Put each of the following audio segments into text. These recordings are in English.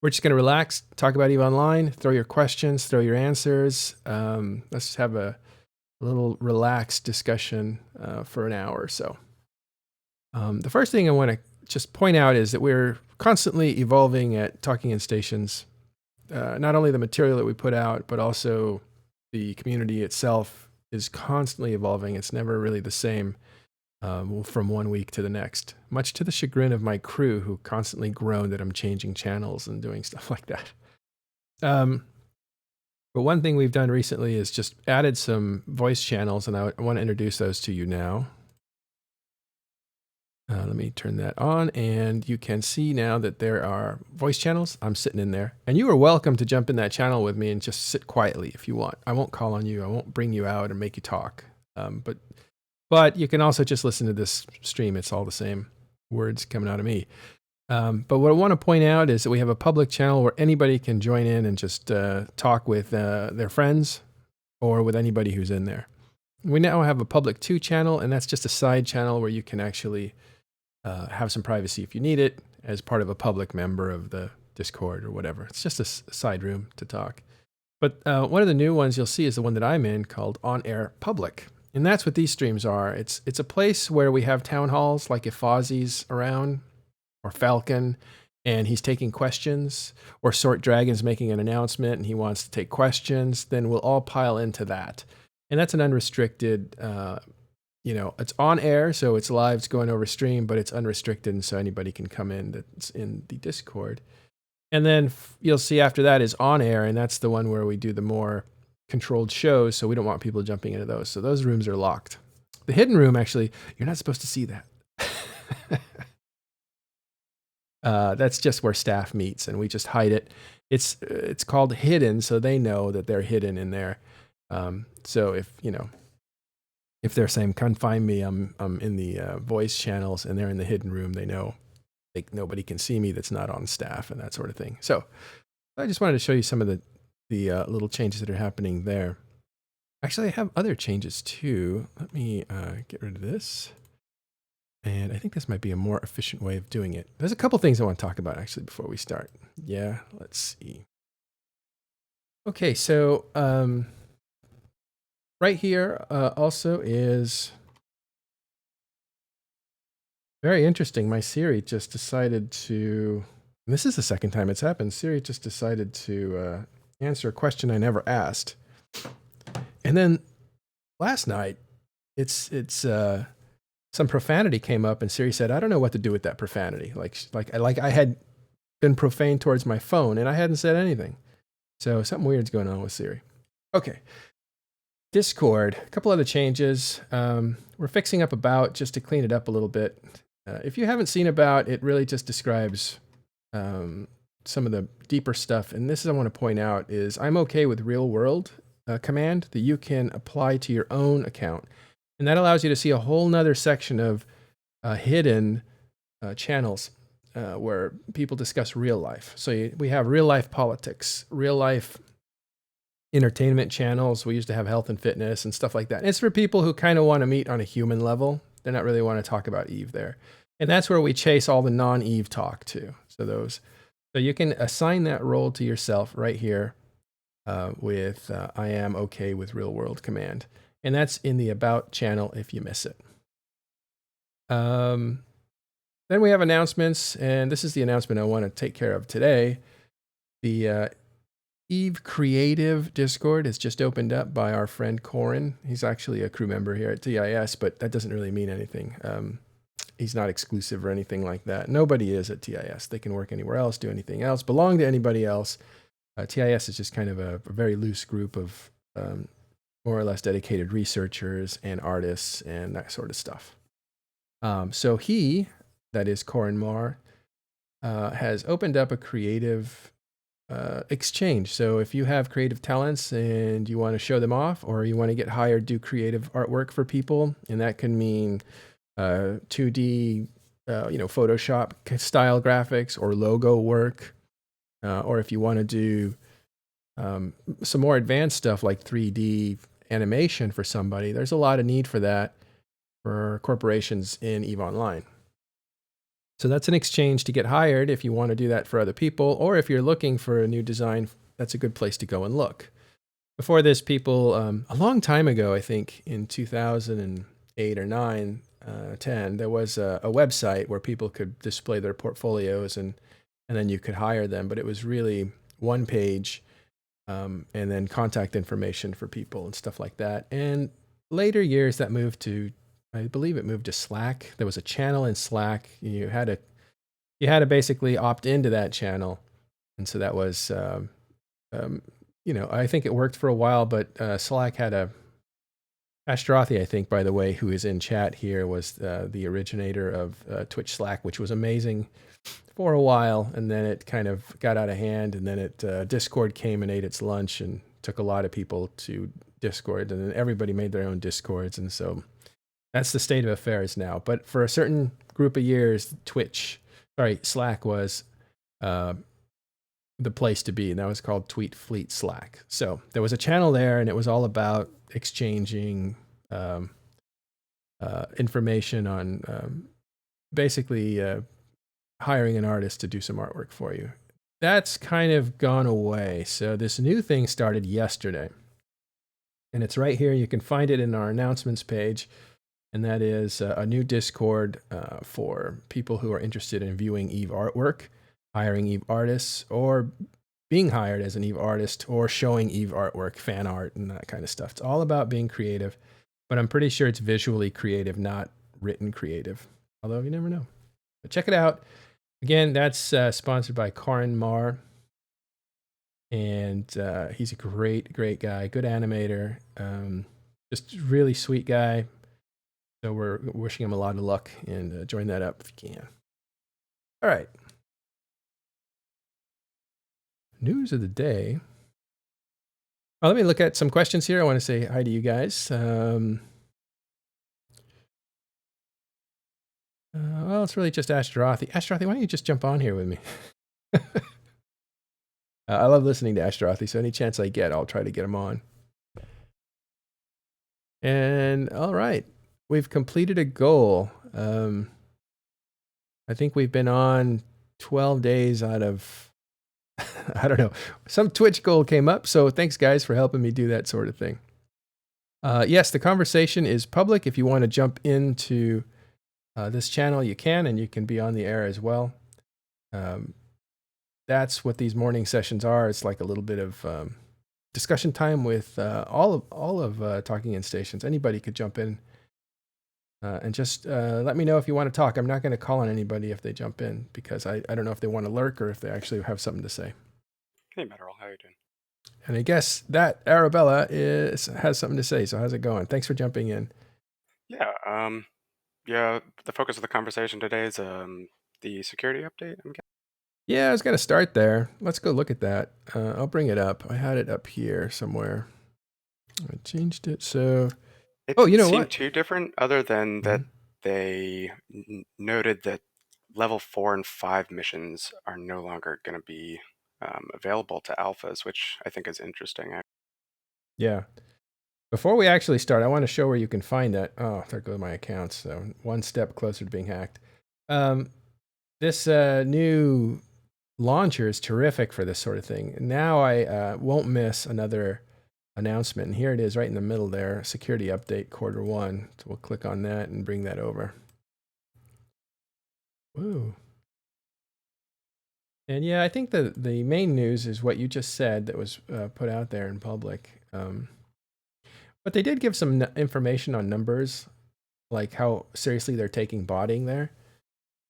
We're just going to relax, talk about EVE Online, throw your questions, throw your answers. Let's have a little relaxed discussion for an hour or so. The first thing I want to just point out is that we're constantly evolving at Talking in Stations. Not only the material that we put out, but also the community itself is constantly evolving. It's never really the same from one week to the next, much to the chagrin of my crew, who constantly groan that I'm changing channels and doing stuff like that. But one thing we've done recently is just added some voice channels, and I want to introduce those to you now. Let me turn that on, and you can see now that there are voice channels. I'm sitting in there, and you are welcome to jump in that channel with me and just sit quietly if you want. I won't call on you. I won't bring you out and make you talk. But you can also just listen to this stream. It's all the same words coming out of me. But what I want to point out is that we have a public channel where anybody can join in and just talk with their friends or with anybody who's in there. We now have a public 2 channel, and that's just a side channel where you can actually have some privacy if you need it as part of a public member of the Discord or whatever. It's just a side room to talk. But one of the new ones you'll see is the one that I'm in, called On Air Public. And that's what these streams are. It's a place where we have town halls, like if Fozzie's around, or Falcon, and he's taking questions, or Sort Dragon's making an announcement and he wants to take questions, then we'll all pile into that. And that's an unrestricted, it's on air, so it's live, it's going over stream, but it's unrestricted, and so anybody can come in that's in the Discord. And then you'll see after that is on air, and that's the one where we do the more controlled shows, so we don't want people jumping into those. So those rooms are locked. The hidden room, actually, you're not supposed to see that. That's just where staff meets, and we just hide it. It's called hidden, so they know that they're hidden in there. So if they're saying "come find me," I'm in the voice channels, and they're in the hidden room, they know nobody can see me that's not on staff and that sort of thing. So I just wanted to show you some of the little changes that are happening there. Actually, I have other changes too. Let me get rid of this. And I think this might be a more efficient way of doing it. There's a couple things I want to talk about actually before we start. Yeah, let's see. Okay, so right here also is very interesting. My Siri just decided to, and this is the second time it's happened, Siri just decided to answer a question I never asked. And then last night, it's some profanity came up, and Siri said, "I don't know what to do with that profanity." Like I had been profane towards my phone, and I hadn't said anything. So something weird's going on with Siri. Okay. Discord, a couple other changes. We're fixing up About just to clean it up a little bit. If you haven't seen About, it really just describes some of the deeper stuff. And this is I want to point out is I'm okay with real world command that you can apply to your own account. And that allows you to see a whole nother section of hidden channels where people discuss real life. So we have real life politics, real life entertainment channels. We used to have health and fitness and stuff like that. And it's for people who kind of want to meet on a human level. They're not really want to talk about Eve there. And that's where we chase all the non-Eve talk too. So you can assign that role to yourself right here with I am okay with real world command. And that's in the About channel if you miss it. Then we have announcements, and this is the announcement I want to take care of today. The Eve Creative Discord is just opened up by our friend Corin. He's actually a crew member here at TIS, but that doesn't really mean anything. He's not exclusive or anything like that. Nobody is at TIS. They can work anywhere else, do anything else, belong to anybody else. TIS is just kind of a very loose group of more or less dedicated researchers and artists and that sort of stuff. So he, that is Corin Marr, has opened up a creative exchange. So if you have creative talents and you want to show them off, or you want to get hired, do creative artwork for people, and that can mean 2D, Photoshop style graphics or logo work, or if you want to do some more advanced stuff like 3D animation for somebody, there's a lot of need for that for corporations in EVE Online. So that's an exchange to get hired if you want to do that for other people, or if you're looking for a new design, that's a good place to go and look. Before this, people, a long time ago, I think in 2008 or 9, 10, there was a website where people could display their portfolios and then you could hire them. But it was really one page and then contact information for people and stuff like that. And later years, that moved to, I believe it moved to Slack. There was a channel in Slack. You had to basically opt into that channel, and so that was um, I think it worked for a while, but Slack had a Ashtarothi, I think, by the way, who is in chat here, was the originator of Twitch Slack, which was amazing for a while, and then it kind of got out of hand, and then Discord came and ate its lunch and took a lot of people to Discord, and then everybody made their own Discords, and so that's the state of affairs now. But for a certain group of years, Slack was the place to be, and that was called Tweet Fleet Slack. So there was a channel there, and it was all about exchanging information on basically hiring an artist to do some artwork for you. That's kind of gone away. So this new thing started yesterday, and it's right here. You can find it in our announcements page, and that is a new Discord for people who are interested in viewing Eve artwork, hiring Eve artists, or being hired as an Eve artist, or showing Eve artwork, fan art, and that kind of stuff. It's all about being creative, but I'm pretty sure it's visually creative, not written creative, although you never know. But check it out. Again, that's sponsored by Karin Mar, and he's a great, great guy, good animator, just really sweet guy. So we're wishing him a lot of luck, and join that up if you can. All right. News of the day. Well, let me look at some questions here. I want to say hi to you guys. Well, it's really just Ashtarothi. Ashtarothi, why don't you just jump on here with me? I love listening to Ashtarothi, so any chance I get, I'll try to get him on. And all right, we've completed a goal. I think we've been on 12 days out of, I don't know, some Twitch goal came up. So thanks, guys, for helping me do that sort of thing. Yes, the conversation is public. If you want to jump into this channel, you can, and you can be on the air as well. That's what these morning sessions are. It's like a little bit of discussion time with all of Talking In Stations. Anybody could jump in and just let me know if you want to talk. I'm not going to call on anybody if they jump in, because I don't know if they want to lurk or if they actually have something to say. Hey, Matterall, how are you doing? And I guess that Arabella has something to say. So how's it going? Thanks for jumping in. Yeah, the focus of the conversation today is the security update, I'm guessing. Yeah, I was going to start there. Let's go look at that. I'll bring it up. I had it up here somewhere. I changed it. So, It you didn't know seem what? too different, other than that Mhm. they noted that level 4 and 5 missions are no longer going to be available to alphas, which I think is interesting. Yeah. Before we actually start, I want to show where you can find that. Oh, there go my accounts. So one step closer to being hacked. This new launcher is terrific for this sort of thing. Now I won't miss another announcement. And here it is right in the middle there, security update Q1. So we'll click on that and bring that over. Whoa. And yeah, I think the main news is what you just said that was put out there in public. But they did give some information on numbers, like how seriously they're taking botting there.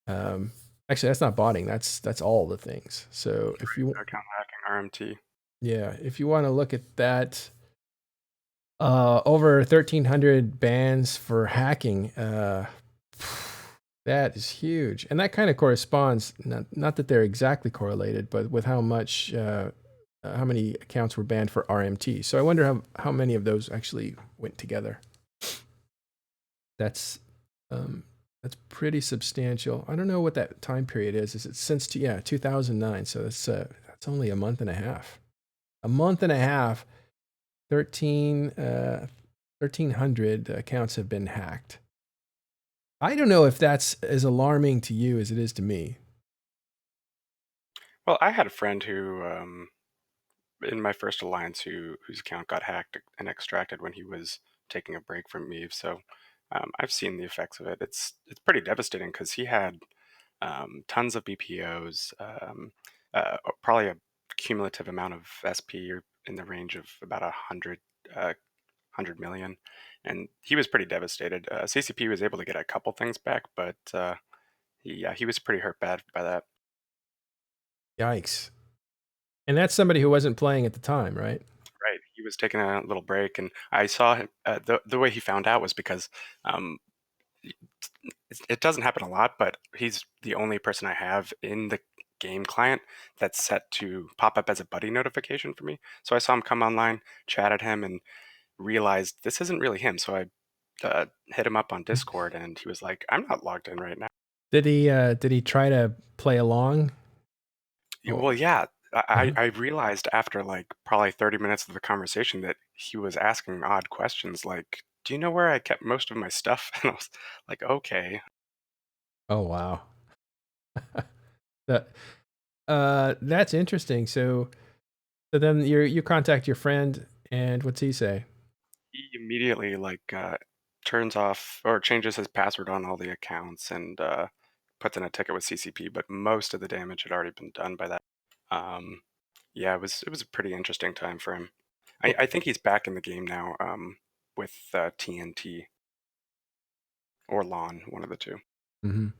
Actually, that's not botting. That's all the things. So if you Account hacking, RMT. yeah, if you want to look at that, over 1,300 bans for hacking. That is huge, and that kind of corresponds. Not that they're exactly correlated, but with how much, how many accounts were banned for RMT. So I wonder how many of those actually went together. That's pretty substantial. I don't know what that time period is. Is it since 2009? So that's only a month and a half. A month and a half. 1,300 accounts have been hacked. I don't know if that's as alarming to you as it is to me. Well, I had a friend who, in my first alliance, whose account got hacked and extracted when he was taking a break from Eve. So I've seen the effects of it. It's pretty devastating because he had tons of BPOs, probably a cumulative amount of SP in the range of about 100 million, and he was pretty devastated. CCP was able to get a couple things back, but he was pretty hurt bad by that. Yikes. And that's somebody who wasn't playing at the time, right? Right, he was taking a little break, and I saw him. The way he found out was because um, it doesn't happen a lot, but he's the only person I have in the game client that's set to pop up as a buddy notification for me. So I saw him come online, chatted him, and realized this isn't really him. So I hit him up on Discord, and he was like, "I'm not logged in right now." Did he try to play along? Well, Oh, yeah, uh-huh. I realized after like probably 30 minutes of the conversation that he was asking odd questions like, "Do you know where I kept most of my stuff?" And I was like, "Okay." Oh wow. That that's interesting. So then you contact your friend, and what's he say? He immediately like turns off or changes his password on all the accounts and puts in a ticket with CCP, but most of the damage had already been done by that. Um, yeah, it was a pretty interesting time for him. Well, I think he's back in the game now with TNT or Lawn, one of the two. mhm.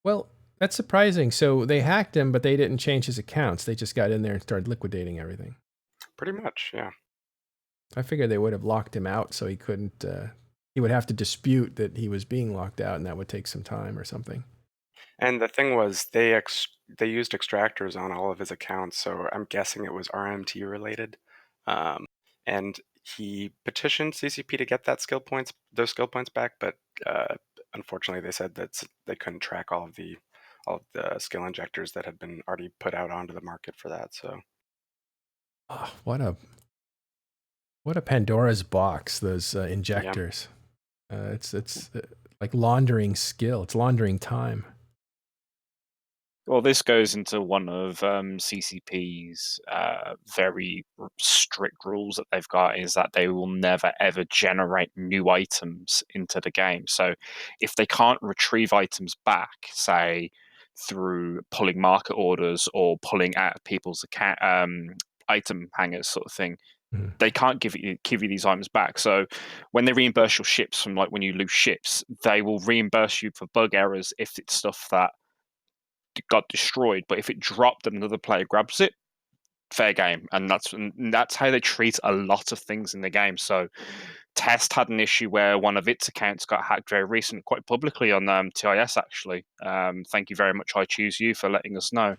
Well, that's surprising. So they hacked him, but they didn't change his accounts. They just got in there and started liquidating everything. Pretty much, yeah. I figured they would have locked him out so he couldn't. He would have to dispute that he was being locked out, and that would take some time or something. And the thing was, they used extractors on all of his accounts, so I'm guessing it was RMT related. Um, and he petitioned CCP to get those skill points back, but uh, unfortunately, they said that they couldn't track all of the skill injectors that had been already put out onto the market for that. So Oh, what a Pandora's box! Those yeah. injectors. It's like laundering skill. It's laundering time. Well, this goes into one of CCP's very strict rules that they've got is that they will never ever generate new items into the game. So if they can't retrieve items back, say through pulling market orders or pulling out of people's account item hangers, sort of thing, Mhm. they can't give you these items back. So when they reimburse your ships from like when you lose ships, they will reimburse you for bug errors if it's stuff that got destroyed. But if it dropped and another player grabs it, fair game. And that's how they treat a lot of things in the game. So Test had an issue where one of its accounts got hacked very recently, quite publicly on TIS actually. Thank you very much, I Choose You, for letting us know.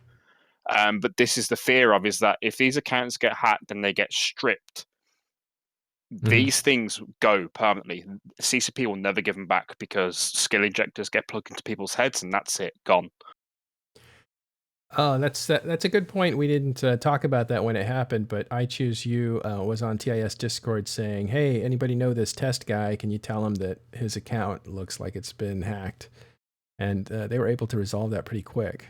But this is the fear of is that if these accounts get hacked and they get stripped, Mhm. these things go permanently. CCP will never give them back because skill injectors get plugged into people's heads and that's it, gone. Oh, that's a good point. We didn't talk about that when it happened, but I Choose You was on TIS Discord saying, "Hey, anybody know this test guy? Can you tell him that his account looks like it's been hacked?" And they were able to resolve that pretty quick.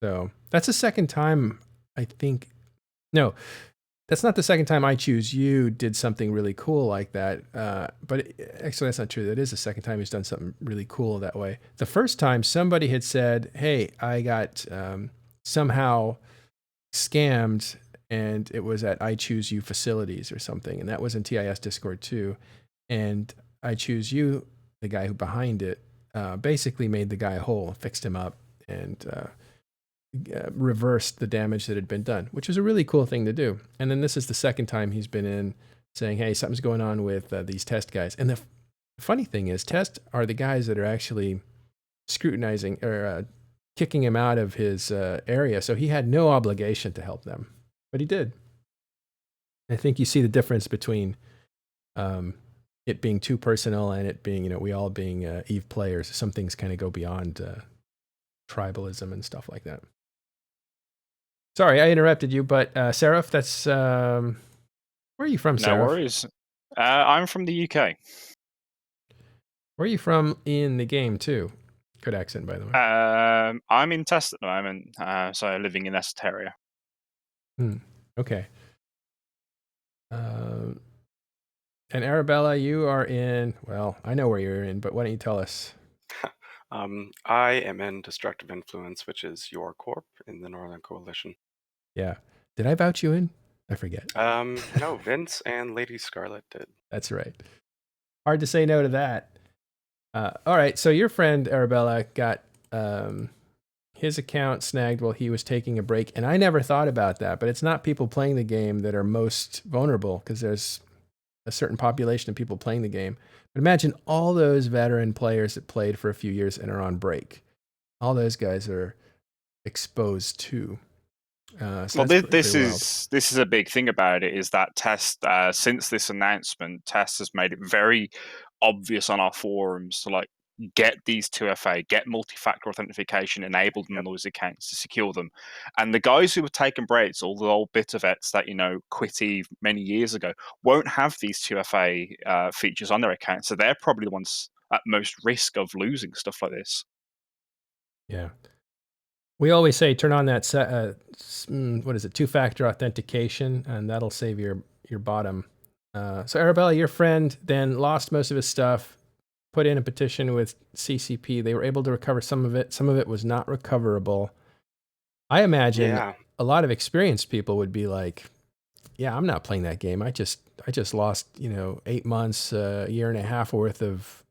So that's the second time I think. No, that's not the second time I Choose You did something really cool like that. Actually, that's not true. That is the second time he's done something really cool that way. The first time somebody had said, "Hey, I got somehow scammed, and it was at I Choose You facilities or something," and that was in TIS Discord too. And I Choose You, the guy who behind it, basically made the guy whole, fixed him up, and reversed the damage that had been done, which was a really cool thing to do. And then this is the second time he's been in saying, "Hey, something's going on with these test guys." And the funny thing is, test are the guys that are actually scrutinizing or kicking him out of his area. So he had no obligation to help them, but he did. I think you see the difference between um, it being too personal and it being, we all being Eve players. Some things kind of go beyond tribalism and stuff like that. Sorry, I interrupted you, but Seraph, that's where are you from, No Seraph? worries. I'm from the UK. Where are you from in the game too? Good accent, by the way. I'm in Test at the moment, so living in Esoteria. Okay. And Arabella, you are in, well, I know where you're in, but why don't you tell us? I am in Destructive Influence, which is your corp in the Northern Coalition. Yeah. Did I vouch you in? I forget. No, Vince and Lady Scarlet did. That's right. Hard to say no to that. All right. So your friend Arabella got his account snagged while he was taking a break. And I never thought about that, but it's not people playing the game that are most vulnerable because there's a certain population of people playing the game. But imagine all those veteran players that played for a few years and are on break. All those guys are exposed too. So Well, that's this pretty wild. is a big thing about it, is that Test, since this announcement, Test has made it very obvious on our forums to like get these 2FA, get multi-factor authentication enabled on those accounts to secure them. And the guys who were taking breaks, all the old bitter vets that quit Eve many years ago, won't have these 2FA features on their account, so they're probably the ones at most risk of losing stuff like this. Yeah. We always say turn on that what is it, two-factor authentication, and that'll save your bottom. So Arabella, your friend then lost most of his stuff, put in a petition with CCP. They were able to recover some of it. Some of it was not recoverable. I imagine a lot of experienced people would be like, yeah, I'm not playing that game. I just lost, 8 months, a year and a half worth of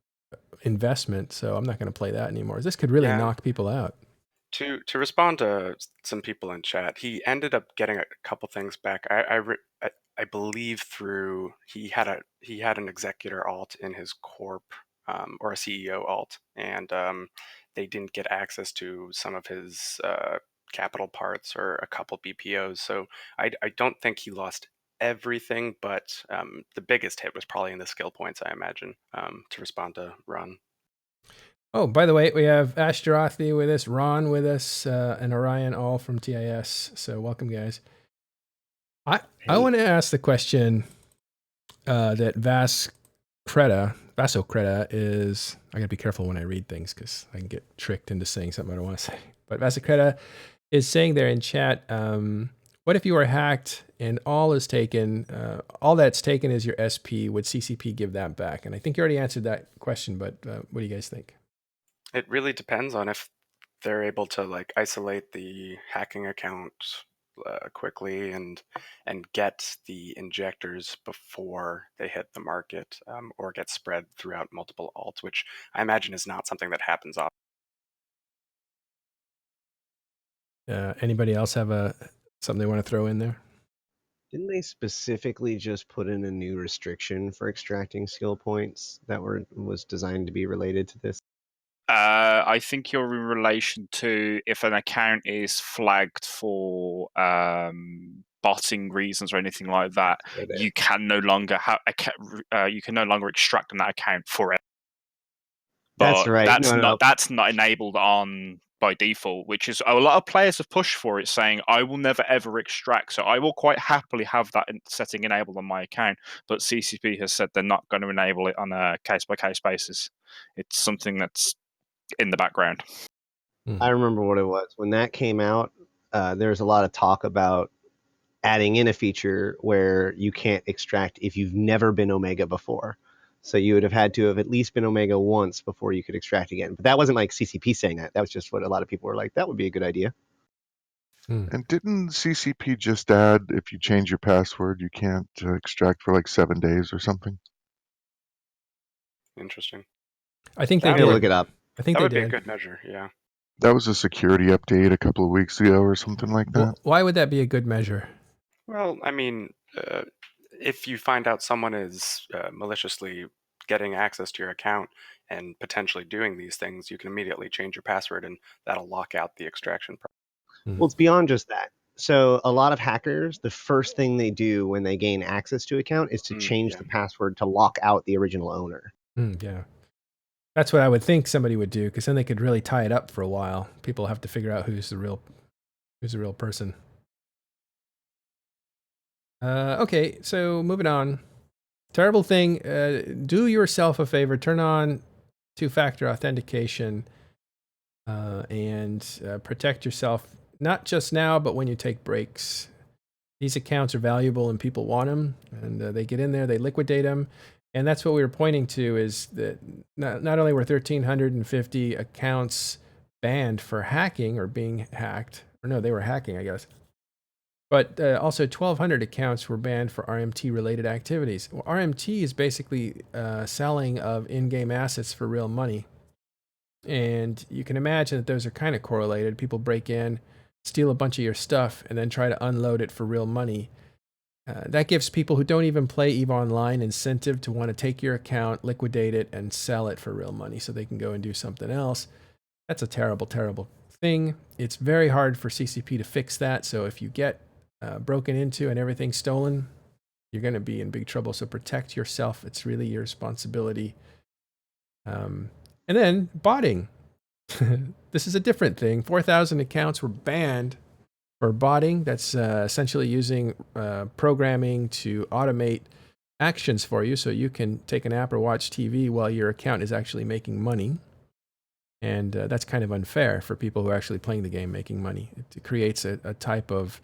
investment, so I'm not going to play that anymore. This could really knock people out. To respond to some people in chat, he ended up getting a couple things back. I believe through he had an executor alt in his corp, or a CEO alt, and they didn't get access to some of his capital parts or a couple BPOs. So I don't think he lost everything, but the biggest hit was probably in the skill points, I imagine. To respond to Ron. Oh, by the way, we have Ashtarothi with us, Ron with us, and Orion all from TIS. So welcome, guys. I want to ask the question that Vasocreta is. I got to be careful when I read things because I can get tricked into saying something I don't want to say. But Vasocreta is saying there in chat, what if you are hacked and all is taken, all that's taken is your SP? Would CCP give that back? And I think you already answered that question, but what do you guys think? It really depends on if they're able to like isolate the hacking account quickly and get the injectors before they hit the market, or get spread throughout multiple alts, which I imagine is not something that happens often. Anybody else have something they want to throw in there? Didn't they specifically just put in a new restriction for extracting skill points that was designed to be related to this? I think you're in relation to if an account is flagged for botting reasons or anything like that, you can no longer extract on that account forever. But that's right. That's not enabled on by default, which is a lot of players have pushed for it, saying I will never ever extract. So I will quite happily have that setting enabled on my account. But CCP has said they're not going to enable it on a case by case basis. It's something that's in the background. I remember what it was when that came out. There was a lot of talk about adding in a feature where you can't extract if you've never been Omega before. So you would have had to have at least been Omega once before you could extract again. But that wasn't like CCP saying that. That was just what a lot of people were like, that would be a good idea. And didn't CCP just add if you change your password, you can't extract for like 7 days or something? Interesting. I think they did. Look it up. I think that they would did. be a good measure. Yeah. That was a security update a couple of weeks ago or something like that. Well, why would that be a good measure? Well, I mean, if you find out someone is maliciously getting access to your account and potentially doing these things, you can immediately change your password, and that'll lock out the extraction process. Well, it's beyond just that. So a lot of hackers, the first thing they do when they gain access to an account is to change the password to lock out the original owner. Yeah. That's what I would think somebody would do, because then they could really tie it up for a while. People have to figure out who's the real person. Okay, so moving on. Terrible thing. Do yourself a favor. Turn on two-factor authentication and protect yourself, not just now, but when you take breaks. These accounts are valuable and people want them, and they get in there, they liquidate them. And that's what we were pointing to, is that not only were 1,350 accounts banned for hacking or being hacked, or no, they were hacking, I guess, but also 1,200 accounts were banned for RMT-related activities. Well, RMT is basically selling of in-game assets for real money. And you can imagine that those are kind of correlated. People break in, steal a bunch of your stuff, and then try to unload it for real money. That gives people who don't even play EVE Online incentive to want to take your account, liquidate it, and sell it for real money so they can go and do something else. That's a terrible, terrible thing. It's very hard for CCP to fix that. So if you get broken into and everything stolen, you're going to be in big trouble. So protect yourself. It's really your responsibility. And then botting. This is a different thing. 4,000 accounts were banned for botting. That's essentially using programming to automate actions for you, so you can take a nap or watch TV while your account is actually making money. And that's kind of unfair for people who are actually playing the game making money. It creates a type of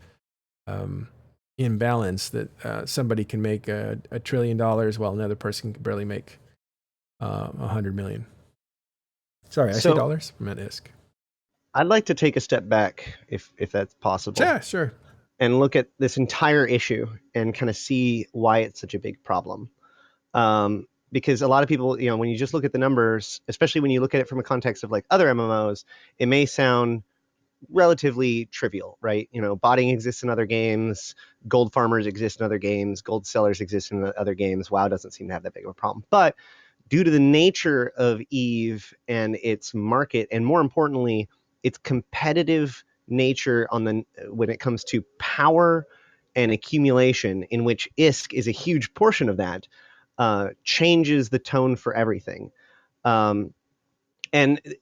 imbalance that somebody can make $1 trillion while another person can barely make 100 million. Sorry, I say dollars. I meant ISK. I'd like to take a step back, if that's possible. Yeah, sure. And look at this entire issue and kind of see why it's such a big problem. Because a lot of people, when you just look at the numbers, especially when you look at it from a context of like other MMOs, it may sound relatively trivial, right? Botting exists in other games, gold farmers exist in other games, gold sellers exist in other games. WoW doesn't seem to have that big of a problem. But due to the nature of EVE and its market, and more importantly, its competitive nature when it comes to power and accumulation, in which ISK is a huge portion of that, changes the tone for everything. And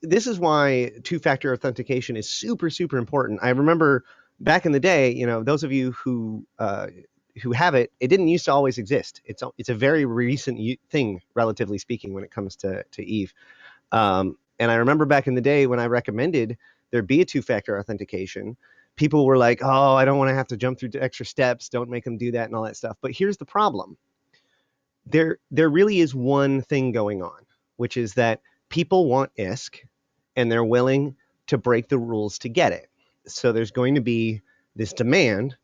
this is why two-factor authentication is super, super important. I remember back in the day, those of you who have it, it didn't used to always exist. It's a very recent thing, relatively speaking, when it comes to EVE. And I remember back in the day when I recommended there be a two-factor authentication, people were like, oh, I don't want to have to jump through extra steps. Don't make them do that and all that stuff. But here's the problem. There really is one thing going on, which is that people want ISK and they're willing to break the rules to get it. So there's going to be this demand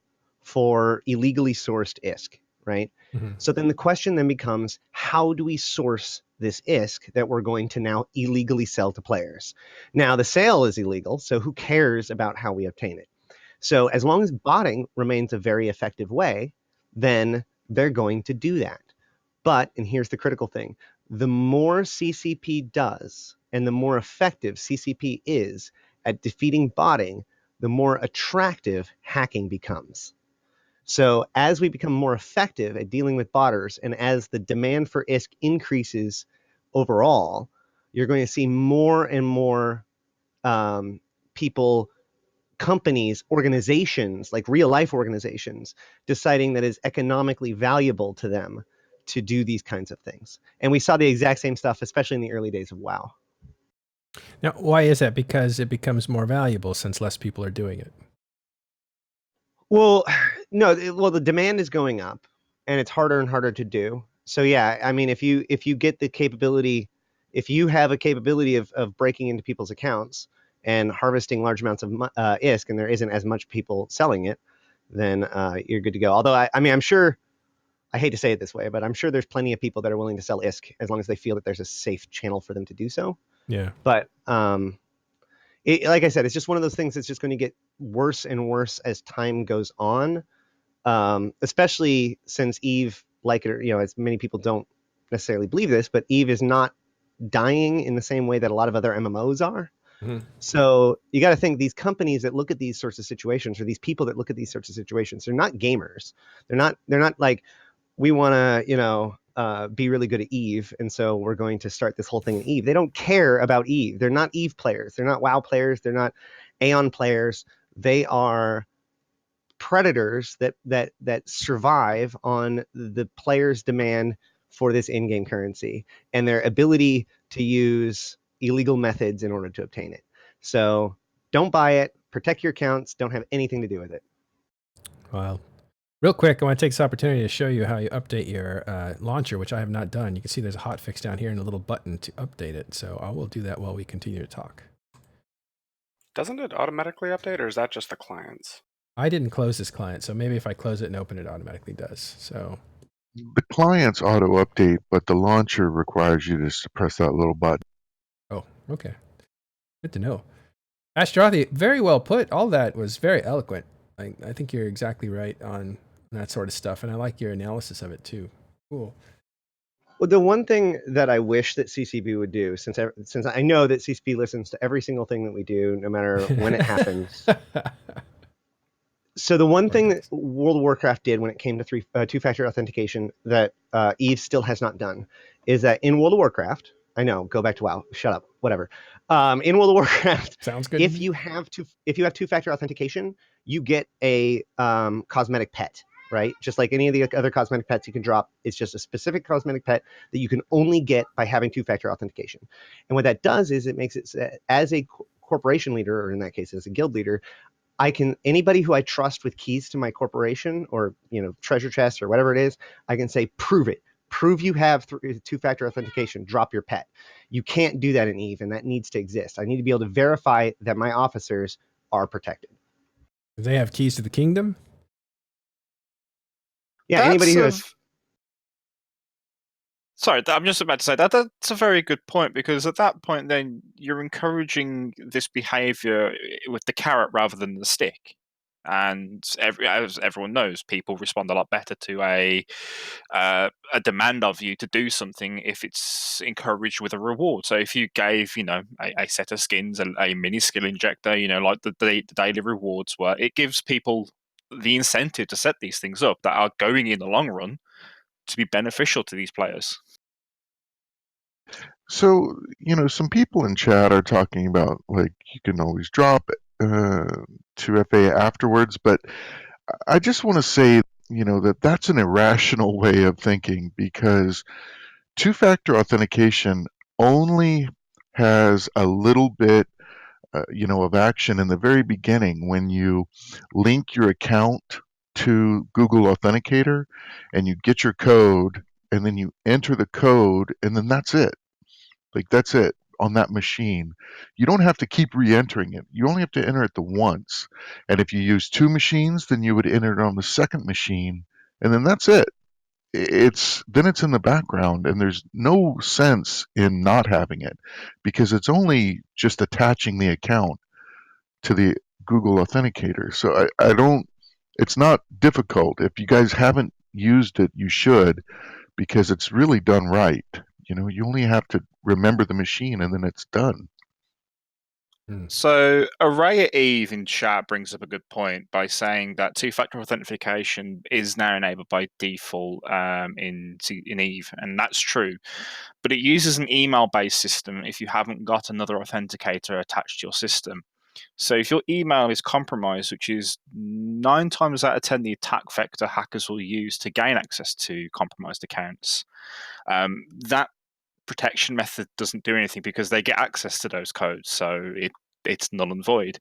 for illegally sourced ISK, right? Mm-hmm. So then the question then becomes, how do we source this ISK that we're going to now illegally sell to players? Now, the sale is illegal, so who cares about how we obtain it? So as long as botting remains a very effective way, then they're going to do that. But, and here's the critical thing, the more CCP does and the more effective CCP is at defeating botting, the more attractive hacking becomes. So as we become more effective at dealing with botters, and as the demand for ISK increases overall, you're going to see more and more people, companies, organizations, like real life organizations, deciding that it's economically valuable to them to do these kinds of things. And we saw the exact same stuff, especially in the early days of WoW. Now, why is that? Because it becomes more valuable since less people are doing it. Well, no, the demand is going up and it's harder and harder to do. So yeah, I mean, if you get the capability, if you have a capability of breaking into people's accounts and harvesting large amounts of ISK, and there isn't as much people selling it, then you're good to go. Although I mean, I'm sure, I hate to say it this way, but I'm sure there's plenty of people that are willing to sell ISK as long as they feel that there's a safe channel for them to do so. Yeah. But like I said, it's just one of those things that's just going to get worse and worse as time goes on, especially since EVE, like it, as many people don't necessarily believe this, but EVE is not dying in the same way that a lot of other MMOs are. Mm-hmm. So you got to think, these companies that look at these sorts of situations, or these people that look at these sorts of situations, they're not gamers. They're not like, we want to, be really good at EVE, and so we're going to start this whole thing in EVE. They don't care about EVE. They're not EVE players. They're not WoW players. They're not Aeon players. They are predators that survive on the players' demand for this in-game currency and their ability to use illegal methods in order to obtain it. So don't buy it, protect your accounts, don't have anything to do with it. Well, real quick, I want to take this opportunity to show you how you update your launcher, which I have not done. You can see there's a hotfix down here and a little button to update it. So I will do that while we continue to talk. Doesn't it automatically update, or is that just the clients? I didn't close this client, so maybe if I close it and open it, automatically does. So The client's auto update, but the launcher requires you to press that little button. oh, okay. Good to know. Ashtarothi, very well put. All that was very eloquent. I think you're exactly right on that sort of stuff, and I like your analysis of it too. Cool. Well, the one thing that I wish that CCP would do, since I know that CCP listens to every single thing that we do, no matter when it happens. So the one thing that World of Warcraft did when it came to two-factor authentication that Eve still has not done is that in World of Warcraft, I know, go back to WoW, shut up, whatever. In World of Warcraft, Sounds good. if you have two-factor authentication, you get a cosmetic pet, right? Just like any of the other cosmetic pets you can drop, it's just a specific cosmetic pet that you can only get by having two-factor authentication. And what that does is it makes it, as a corporation leader, or in that case, as a guild leader, anybody who I trust with keys to my corporation or, treasure chest or whatever it is, I can say, prove it. Prove you have two-factor authentication. Drop your pet. You can't do that in Eve, and that needs to exist. I need to be able to verify that my officers are protected. Do they have keys to the kingdom? Yeah, anybody who has... Sorry, I'm just about to say that's a very good point, because at that point then you're encouraging this behavior with the carrot rather than the stick. And as everyone knows, people respond a lot better to a demand of you to do something if it's encouraged with a reward. So if you gave, a set of skins, a mini skill injector, like the daily rewards were, it gives people the incentive to set these things up that are going in the long run to be beneficial to these players. So, some people in chat are talking about, like, you can always drop 2FA afterwards, but I just want to say, that's an irrational way of thinking, because two-factor authentication only has a little bit, of action in the very beginning when you link your account to Google Authenticator and you get your code and then you enter the code and then that's it. Like, that's it on that machine. You don't have to keep re-entering it. You only have to enter it the once. And if you use two machines, then you would enter it on the second machine, and then that's it. It's in the background, and there's no sense in not having it, because it's only just attaching the account to the Google Authenticator. So I don't. It's not difficult. If you guys haven't used it, you should, because it's really done right. You only have to remember the machine and then it's done. So Array at Eve in chat brings up a good point by saying that two-factor authentication is now enabled by default in Eve, and that's true. But it uses an email-based system if you haven't got another authenticator attached to your system. So if your email is compromised, which is 9 times out of 10 the attack vector hackers will use to gain access to compromised accounts, that protection method doesn't do anything because they get access to those codes, so it's null and void.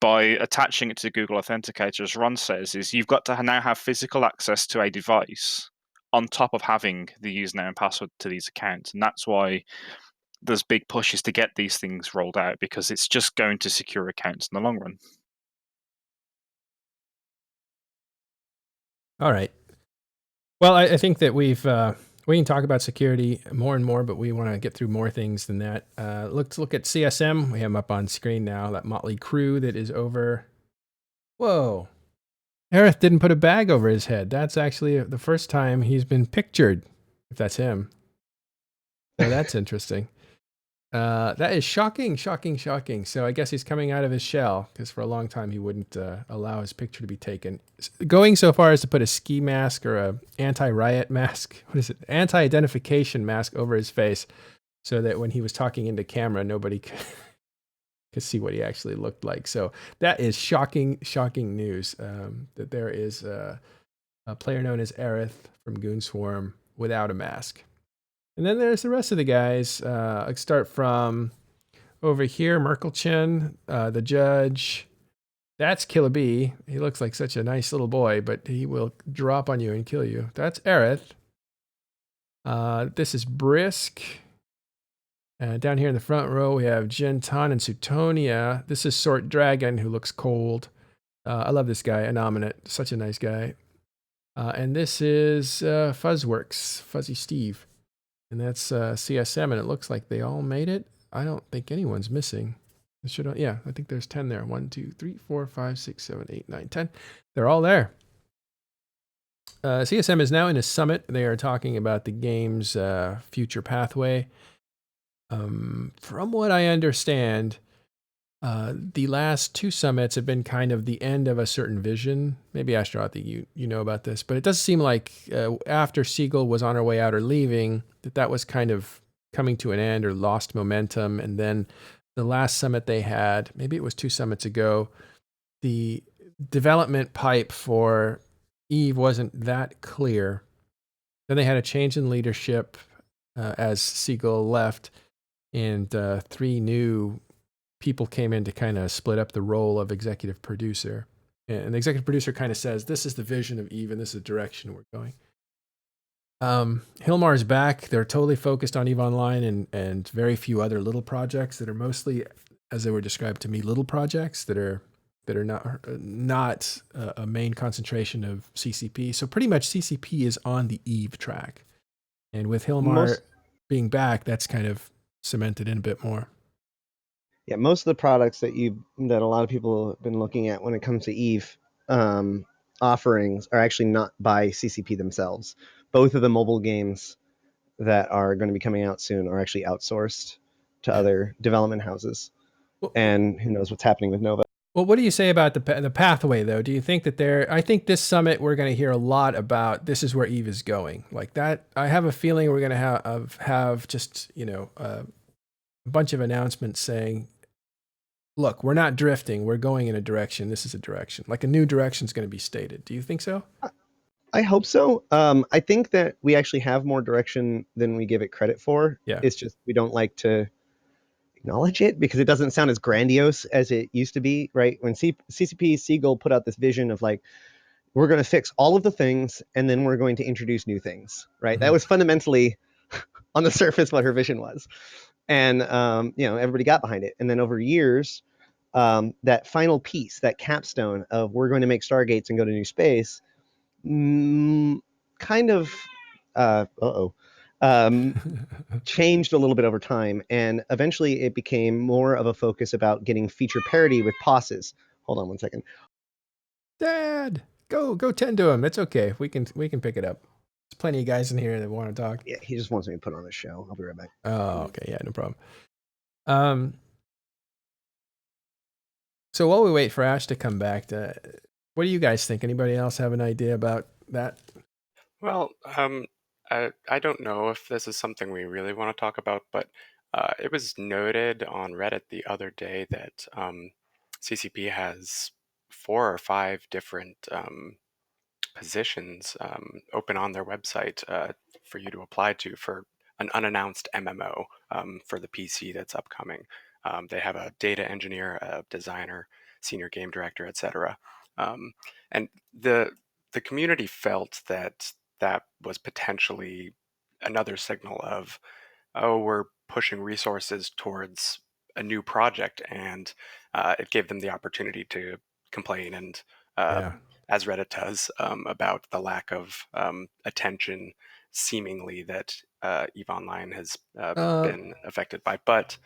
By attaching it to Google Authenticator, as Ron says, is you've got to now have physical access to a device on top of having the username and password to these accounts, and that's why there's big pushes to get these things rolled out, because it's just going to secure accounts in the long run. All right. Well, I think that we can talk about security more and more, but we want to get through more things than that. Let's look at CSM. We have them up on screen now, that motley crew that is over. Whoa. Aerith didn't put a bag over his head. That's actually the first time he's been pictured, if that's him. So that's interesting. That is shocking. So I guess he's coming out of his shell, because for a long time he wouldn't allow his picture to be taken. Going so far as to put a ski mask or a anti-riot mask, anti-identification mask over his face, so that when he was talking into camera, nobody could see what he actually looked like. So that is shocking news, that there is a player known as Aerith from Goonswarm without a mask. And then there's the rest of the guys. Let's start from over here. Merkelchin, the judge. That's Killer B. He looks like such a nice little boy, but he will drop on you and kill you. That's Aerith. This is Brisk. Down here in the front row, we have Jintan and Sutonia. This is Sort Dragon, who looks cold. I love this guy, Anominate. Such a nice guy. And this is Fuzzworks, Fuzzy Steve. And that's CSM, and it looks like they all made it. I don't think anyone's missing. Yeah, I think there's 10 there. 1, 2, 3, 4, 5, 6, 7, 8, 9, 10. They're all there. CSM is now in a summit. They are talking about the game's future pathway. From what I understand, the last 2 summits have been kind of the end of a certain vision. Maybe Astronaut, you know about this, but it does seem like after Siegel was on her way out or leaving, that was kind of coming to an end or lost momentum. And then the last summit they had, maybe it was 2 summits ago, the development pipe for Eve wasn't that clear. Then they had a change in leadership as Siegel left, and 3 new people came in to kind of split up the role of executive producer. And the executive producer kind of says, this is the vision of Eve and this is the direction we're going. Hilmar's back. They're totally focused on Eve Online and very few other little projects that are mostly, as they were described to me, little projects that are not a main concentration of CCP. So pretty much CCP is on the Eve track. And with Hilmar being back, that's kind of cemented in a bit more. Yeah, most of the products that a lot of people have been looking at when it comes to Eve offerings are actually not by CCP themselves. Both of the mobile games that are going to be coming out soon are actually outsourced to other development houses. And who knows what's happening with Nova. Well, what do you say about the pathway, though? Do you think that I think this summit, we're going to hear a lot about this is where Eve is going. Like that, I have a feeling we're going to have just, a bunch of announcements saying, look, we're not drifting. We're going in a direction. This is a direction. Like a new direction is going to be stated. Do you think so? I hope so. I think that we actually have more direction than we give it credit for. Yeah. It's just we don't like to acknowledge it because it doesn't sound as grandiose as it used to be, right? When CCP Siegel put out this vision of like, we're going to fix all of the things and then we're going to introduce new things, right? Mm-hmm. That was fundamentally on the surface what her vision was. And, everybody got behind it. And then over years, that final piece, that capstone of we're going to make Stargates and go to new space, kind of, changed a little bit over time. And eventually it became more of a focus about getting feature parity with pauses. Hold on one second. Dad, go tend to him. It's okay. We can pick it up. There's plenty of guys in here that want to talk. Yeah, he just wants me to put on a show. I'll be right back. Oh, okay. Yeah, no problem. So while we wait for Ash to come back, what do you guys think? Anybody else have an idea about that? Well, I don't know if this is something we really want to talk about, but it was noted on Reddit the other day that CCP has 4 or 5 different positions open on their website for you to apply to for an unannounced MMO for the PC that's upcoming. They have a data engineer, a designer, senior game director, etc. And the community felt that was potentially another signal of, we're pushing resources towards a new project, and it gave them the opportunity to complain and as Reddit does, about the lack of attention seemingly that EVE Online has been affected by. But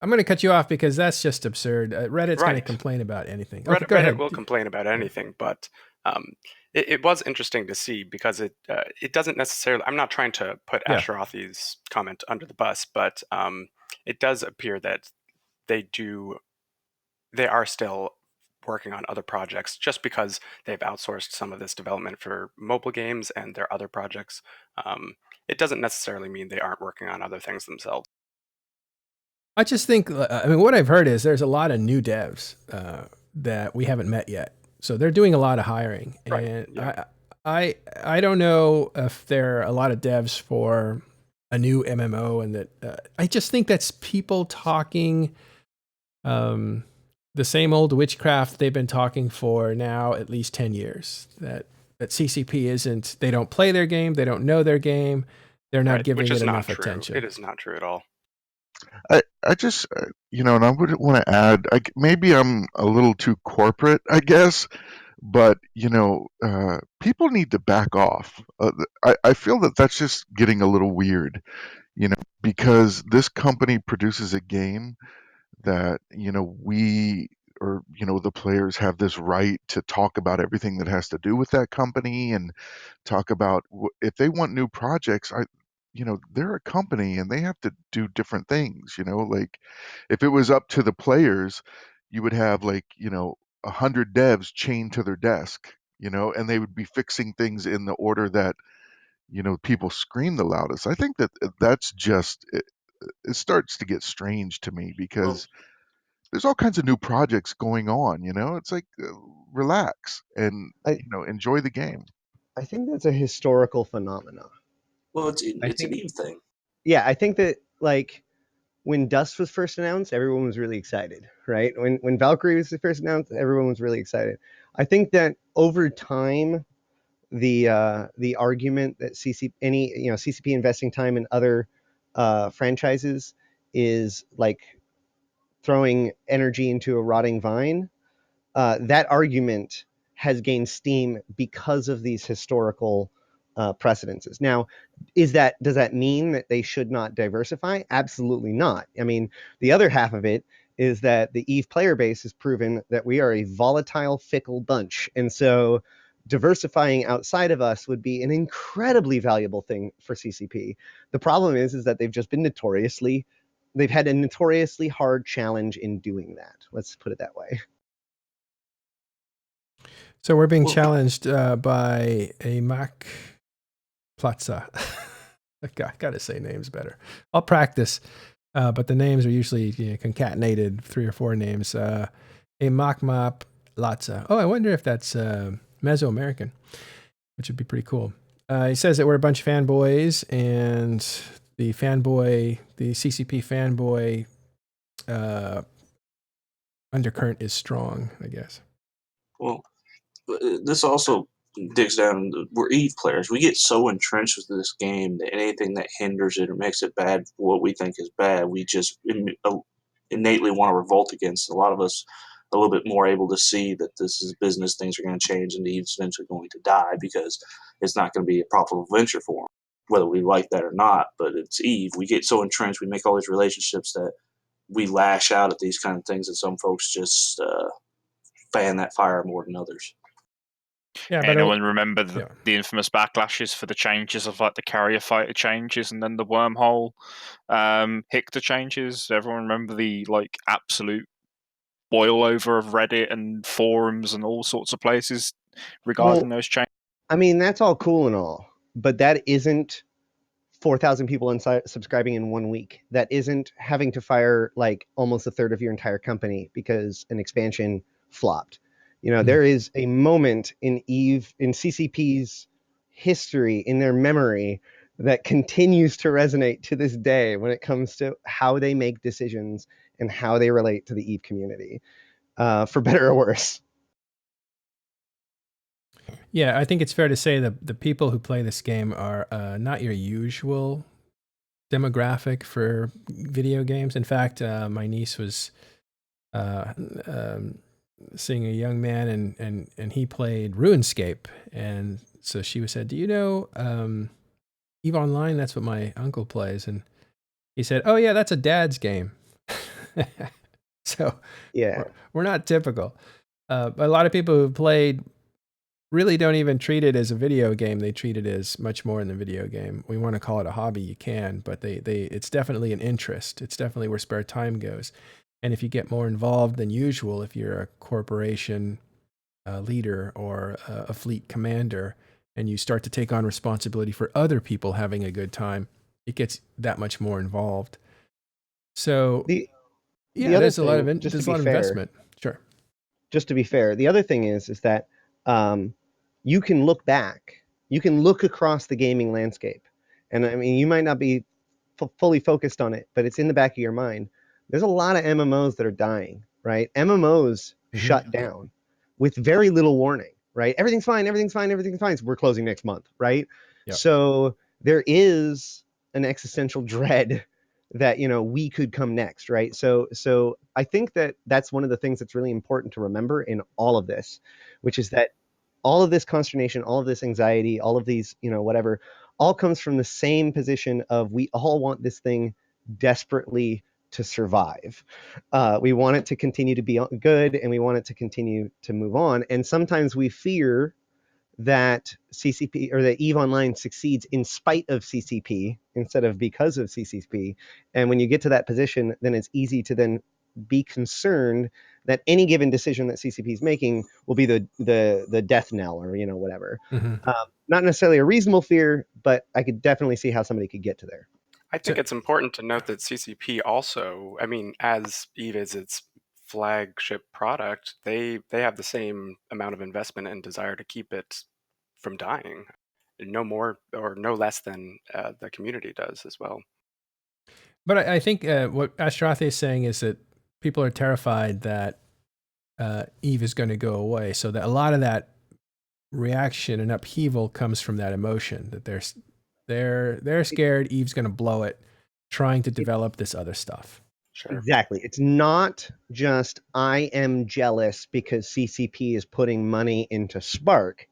I'm going to cut you off because that's just absurd. Reddit's going to complain about anything. Okay, Reddit will complain about anything, but it was interesting to see because it doesn't necessarily. I'm not trying to put Asherothi's comment under the bus, but it does appear that they are still working on other projects just because they've outsourced some of this development for mobile games and their other projects. It doesn't necessarily mean they aren't working on other things themselves. I just think, what I've heard is there's a lot of new devs that we haven't met yet. So they're doing a lot of hiring. Right. And yeah. I don't know if there are a lot of devs for a new MMO, and that I just think that's people talking um, the same old witchcraft they've been talking for now at least 10 years. That CCP isn't. They don't play their game. They don't know their game. They're not Right, giving which it is not enough true. attention. It is not true at all. I just, and I would want to add, maybe I'm a little too corporate, I guess, but people need to back off. I feel that that's just getting a little weird, because this company produces a game that we, or the players have this right to talk about everything that has to do with that company, and talk about if they want new projects. They're a company and they have to do different things. Like, if it was up to the players, you would have, like, 100 devs chained to their desk, and they would be fixing things in the order that people scream the loudest. I think that that's just it starts to get strange to me, Well, because there's all kinds of new projects going on. It's like, relax and I enjoy the game. I think that's a historical phenomenon. I it's an think, Eve thing. yeah, I think that, like, when Dust was first announced, everyone was really excited, right? When Valkyrie was first announced, everyone was really excited. I think that over time, the argument that CCP investing time in other franchises is like throwing energy into a rotting vine, that argument has gained steam because of these historical precedences. Now, does that mean that they should not diversify? Absolutely not. I mean, the other half of it is that the Eve player base has proven that we are a volatile, fickle bunch, and so diversifying outside of us would be an incredibly valuable thing for CCP. The problem is that they've had a notoriously hard challenge in doing that. Let's put it that way. So we're being Well- challenged by a Mac Plaza. I got to say names better. I'll practice, but the names are usually concatenated, 3 or 4 names. A Mach Latza. Oh, I wonder if that's Mesoamerican, which would be pretty cool. He says that we're a bunch of fanboys, and the CCP fanboy undercurrent is strong, I guess. Well, this also digs down. We're Eve players. We get so entrenched with this game that anything that hinders it or makes it bad for what we think is bad, we just innately want to revolt against. A lot of us are a little bit more able to see that this is business. Things are going to change, and the Eve's eventually going to die because it's not going to be a profitable venture for them, whether we like that or not. But it's Eve. We get so entrenched. We make all these relationships that we lash out at these kind of things, and some folks just fan that fire more than others. Yeah, but Anyone remember yeah. the infamous backlashes for the changes of, like, the carrier fighter changes and then the wormhole Hictor changes? Everyone remember the, like, absolute boil over of Reddit and forums and all sorts of places regarding those changes? I mean, that's all cool and all, but that isn't 4,000 people subscribing in 1 week. That isn't having to fire like almost a third of your entire company because an expansion flopped. There is a moment in CCP's history, in their memory, that continues to resonate to this day when it comes to how they make decisions and how they relate to the Eve community, for better or worse. Yeah, I think it's fair to say that the people who play this game are not your usual demographic for video games. In fact, my niece was seeing a young man, and he played RuneScape, and so she said, "Do you know Eve Online? That's what my uncle plays." And he said, "Oh yeah, that's a dad's game." So Yeah. we're not typical. But a lot of people who played really don't even treat it as a video game. They treat it as much more than a video game. We want to call it a hobby, you can, but it's definitely an interest. It's definitely where spare time goes. And if you get more involved than usual, if you're a corporation leader or a fleet commander, and you start to take on responsibility for other people having a good time, it gets that much more involved. So The other there's a lot thing, of just to there's a be lot of fair, investment. Sure. just to be fair, the other thing is that you can look back, you can look across the gaming landscape, and I mean, you might not be fully focused on it, but it's in the back of your mind. There's a lot of MMOs that are dying, right? MMOs shut down with very little warning, right? Everything's fine, everything's fine, everything's fine. So we're closing next month, right? Yep. So there is an existential dread that we could come next, right? So I think that that's one of the things that's really important to remember in all of this, which is that all of this consternation, all of this anxiety, all of these, whatever, all comes from the same position of we all want this thing desperately to survive. We want it to continue to be good, and we want it to continue to move on. And sometimes we fear that CCP or that EVE Online succeeds in spite of CCP instead of because of CCP. And when you get to that position, then it's easy to then be concerned that any given decision that CCP is making will be the death knell or whatever. Not necessarily a reasonable fear, but I could definitely see how somebody could get to there. I think it's important to note that CCP also, I mean, as EVE is its flagship product, they have the same amount of investment and desire to keep it from dying, no more or no less than the community does as well. But I think what Ashrathi is saying is that people are terrified that EVE is going to go away, so that a lot of that reaction and upheaval comes from that emotion that they're scared EVE's going to blow it, trying to develop this other stuff. Sure. Exactly. It's not just I am jealous because CCP is putting money into Spark.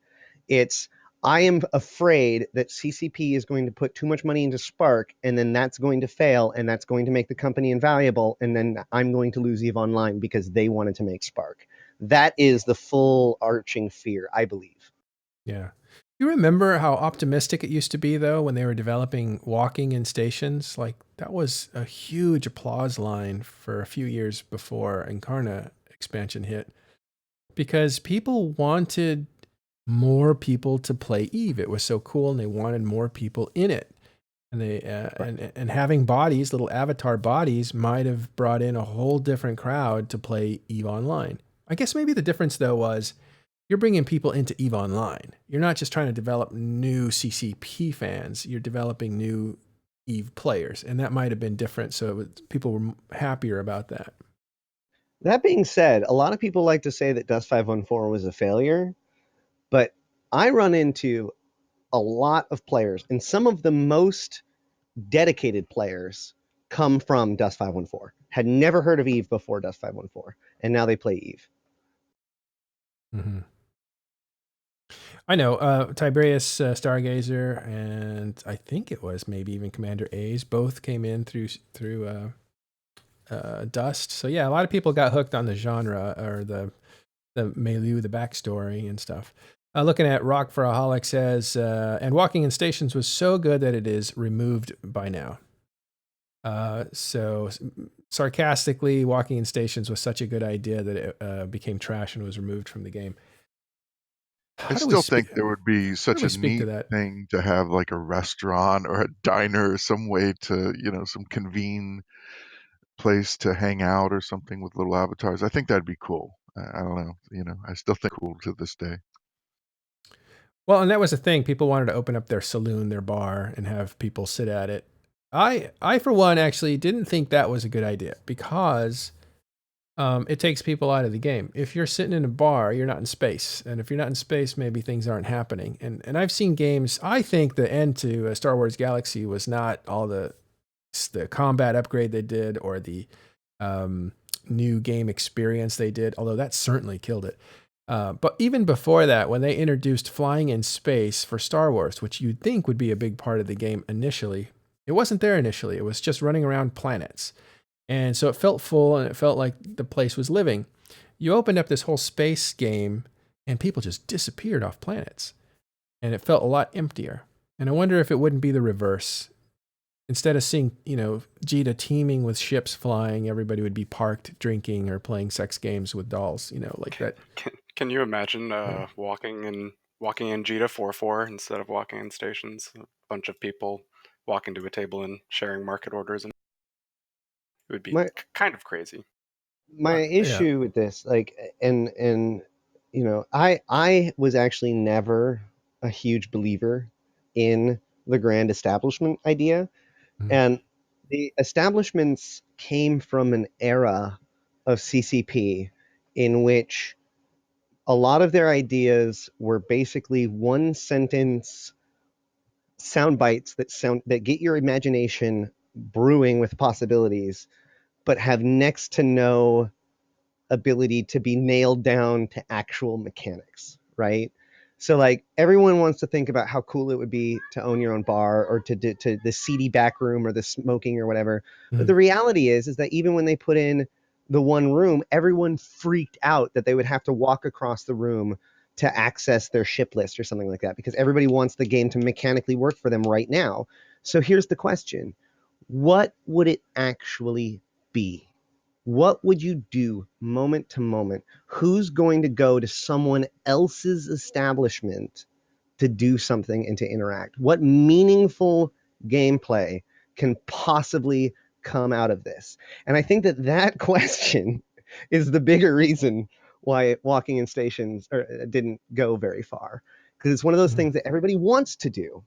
It's I am afraid that CCP is going to put too much money into Spark, and then that's going to fail, and that's going to make the company invaluable, and then I'm going to lose EVE Online because they wanted to make Spark. That is the full arching fear, I believe. Yeah. You remember how optimistic it used to be, though, when they were developing walking in stations? Like, that was a huge applause line for a few years before Incarna expansion hit, because people wanted more people to play EVE. It was so cool, and they wanted more people in it. And they and having bodies, little avatar bodies, might have brought in a whole different crowd to play EVE Online. I guess maybe the difference, though, was you're bringing people into EVE Online. You're not just trying to develop new CCP fans. You're developing new EVE players, and that might have been different. So people were happier about that. That being said, a lot of people like to say that Dust 514 was a failure, but I run into a lot of players, and some of the most dedicated players come from Dust 514. Had never heard of EVE before Dust 514, and now they play EVE. Mm-hmm. I know Tiberius Stargazer, and I think it was maybe even Commander A's, both came in through Dust. So yeah, a lot of people got hooked on the genre or the milieu, the backstory and stuff. Looking at Rock for a Holic says, and walking in stations was so good that it is removed by now. So sarcastically, walking in stations was such a good idea that it became trash and was removed from the game. I still think there would be such a neat thing to have like a restaurant or a diner or some way to, some convene place to hang out or something with little avatars. I think that'd be cool. I don't know, I still think cool to this day. Well, and that was the thing. People wanted to open up their saloon, their bar, and have people sit at it. I for one, actually didn't think that was a good idea because it takes people out of the game. If you're sitting in a bar, you're not in space. And if you're not in space, maybe things aren't happening. And I've seen games, I think the end to Star Wars Galaxy was not all the combat upgrade they did or the new game experience they did, although that certainly killed it. But even before that, when they introduced flying in space for Star Wars, which you'd think would be a big part of the game initially, it wasn't there initially. It was just running around planets. And so it felt full and it felt like the place was living. You opened up this whole space game and people just disappeared off planets. And it felt a lot emptier. And I wonder if it wouldn't be the reverse. Instead of seeing, Jita teeming with ships flying, everybody would be parked drinking or playing sex games with dolls, like that. Can you imagine walking in Jita 4-4 instead of walking in stations? A bunch of people walking to a table and sharing market orders, and it would be kind of crazy. My issue with this, and I was actually never a huge believer in the grand establishment idea. Mhm. And the establishments came from an era of CCP in which a lot of their ideas were basically one sentence sound bites that get your imagination brewing with possibilities, but have next to no ability to be nailed down to actual mechanics, right? So like everyone wants to think about how cool it would be to own your own bar or to the seedy back room or the smoking or whatever. But Mhm. the reality is that even when they put in the one room, everyone freaked out that they would have to walk across the room to access their ship list or something like that because everybody wants the game to mechanically work for them right now. So here's the question. What would it actually be? What would you do moment to moment? Who's going to go to someone else's establishment to do something and to interact? What meaningful gameplay can possibly come out of this? And I think that question is the bigger reason why walking in stations didn't go very far. Because it's one of those Mhm. things that everybody wants to do.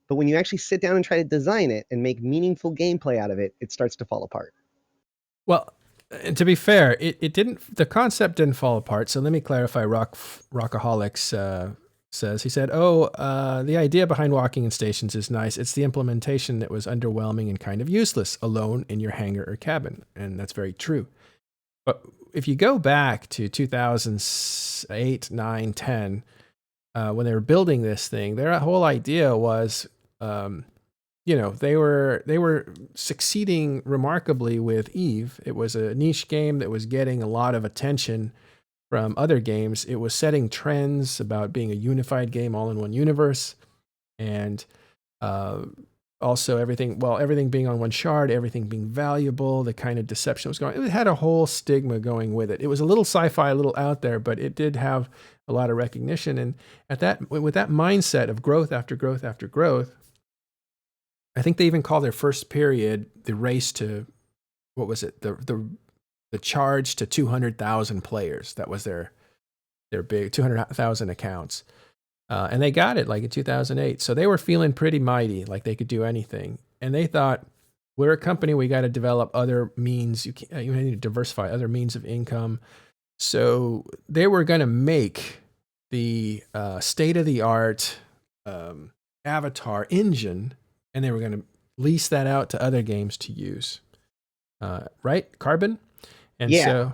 But when you actually sit down and try to design it and make meaningful gameplay out of it, it starts to fall apart. Well, and to be fair, it didn't. The concept didn't fall apart. So let me clarify. Rockaholics says he said, "Oh, the idea behind walking in stations is nice. It's the implementation that was underwhelming and kind of useless alone in your hangar or cabin." And that's very true. But if you go back to 2008, 9, 10, when they were building this thing, their whole idea was, they were succeeding remarkably with Eve. It was a niche game that was getting a lot of attention from other games. It was setting trends about being a unified game all in one universe, and uh, also everything being on one shard, everything being valuable, the kind of deception that was going. It had a whole stigma going with it. It was a little sci-fi, a little out there, but it did have a lot of recognition. And with that mindset of growth after growth after growth, I think they even call their first period the race to, what was it? The charge to 200,000 players. That was their big 200,000 accounts. And they got it like in 2008. So they were feeling pretty mighty, like they could do anything. And they thought, we're a company, we got to develop other means. You need to diversify other means of income. So they were going to make the state of the art Avatar engine, and they were going to lease that out to other games to use. Right? Carbon? And Yeah. so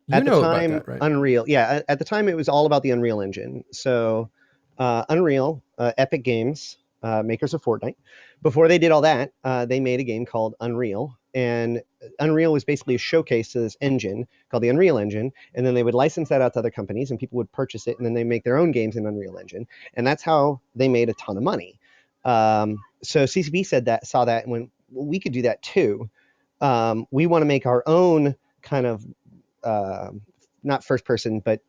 you At the know about time, that, right? Unreal. Yeah, at the time, it was all about the Unreal Engine. So, Unreal, Epic Games, makers of Fortnite, before they did all that, they made a game called Unreal. And Unreal was basically a showcase to this engine called the Unreal Engine. And then they would license that out to other companies, and people would purchase it, and then they make their own games in Unreal Engine. And that's how they made a ton of money. So CCP saw that, and went, well, we could do that too. We want to make our own kind of uh, not first person, but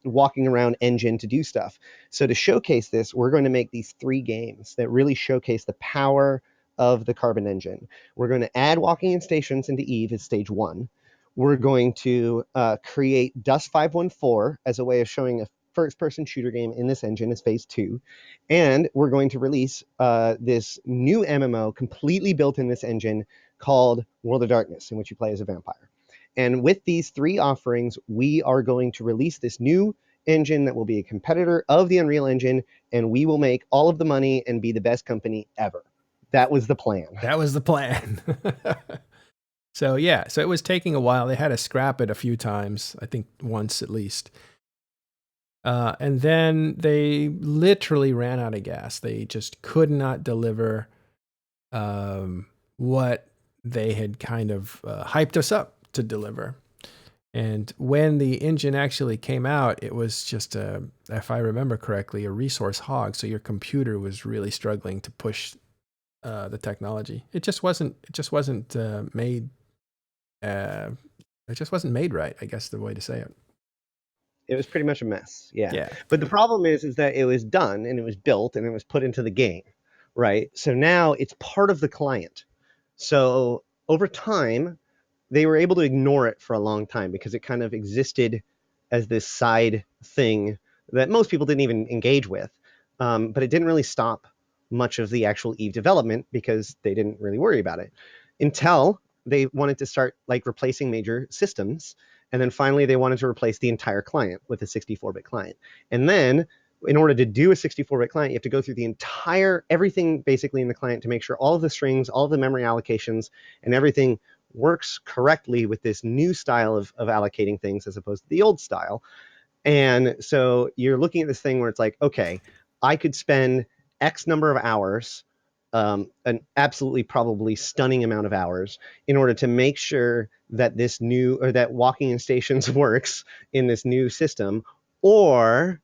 walking around engine to do stuff. So to showcase this, we're going to make these 3 games that really showcase the power of the Carbon engine. We're going to add walking in stations into Eve as stage 1. We're going to create Dust 514 as a way of showing a first-person shooter game in this engine as phase 2. And we're going to release this new MMO completely built in this engine called World of Darkness, in which you play as a vampire. And with these 3 offerings, we are going to release this new engine that will be a competitor of the Unreal Engine, and we will make all of the money and be the best company ever. That was the plan. That was the plan. So yeah, so it was taking a while. They had to scrap it a few times, I think once at least. And then they literally ran out of gas. They just could not deliver what they had kind of hyped us up to deliver. And when the engine actually came out, it was just if I remember correctly, a resource hog. So your computer was really struggling to push the technology. It just wasn't. It just wasn't made. It just wasn't made right, I guess the way to say it. It was pretty much a mess. Yeah. Yeah. But the problem is that it was done and it was built and it was put into the game, right? So now it's part of the client. So over time, they were able to ignore it for a long time because it kind of existed as this side thing that most people didn't even engage with. But it didn't really stop much of the actual Eve development because they didn't really worry about it until they wanted to start like replacing major systems. And then finally they wanted to replace the entire client with a 64-bit client. And then in order to do a 64-bit client, you have to go through the entire, everything basically in the client to make sure all of the strings, all of the memory allocations, and everything works correctly with this new style of allocating things as opposed to the old style. And so you're looking at this thing where it's like, okay, I could spend X number of hours, an absolutely probably stunning amount of hours, in order to make sure that this new, or that walking in stations works in this new system, or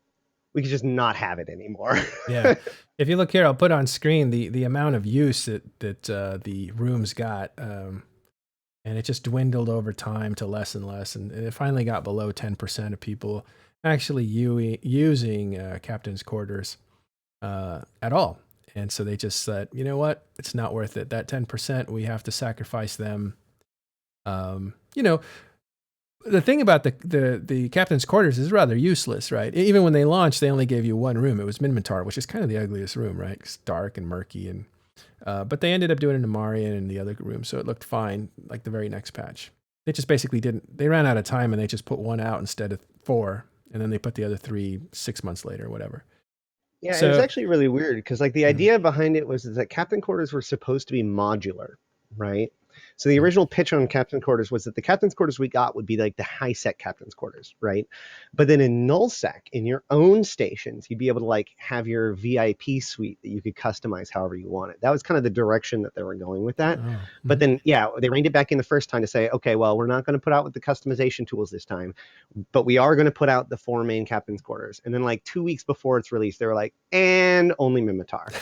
we could just not have it anymore. Yeah. If you look here, I'll put on screen the amount of use that the rooms got, and it just dwindled over time to less and less, and it finally got below 10% of people actually using captain's quarters at all. And so they just said, you know what, it's not worth it. That 10%, we have to sacrifice them. You know, the thing about the captain's quarters is rather useless, right? Even when they launched, they only gave you one room. It was Minmatar, which is kind of the ugliest room, right? It's dark and murky, and but they ended up doing it in Marian and the other room, so it looked fine. Like the very next patch, they just basically didn't. They ran out of time, and they just put one out instead of 4, and then they put the other 3 6 months later, or whatever. Yeah, So, it was actually really weird because like the idea behind it was that captain quarters were supposed to be modular, right? So the original pitch on captain quarters was that the captain's quarters we got would be like the high sec captain's quarters, right? But then in nullsec, in your own stations, you'd be able to like have your VIP suite that you could customize however you want it. That was kind of the direction that they were going with that. But then, yeah, they reined it back in the first time to say, okay, well, we're not going to put out with the customization tools this time, but we are going to put out the 4 main captain's quarters. And then like 2 weeks before it's released, they were like, and only Minmatar.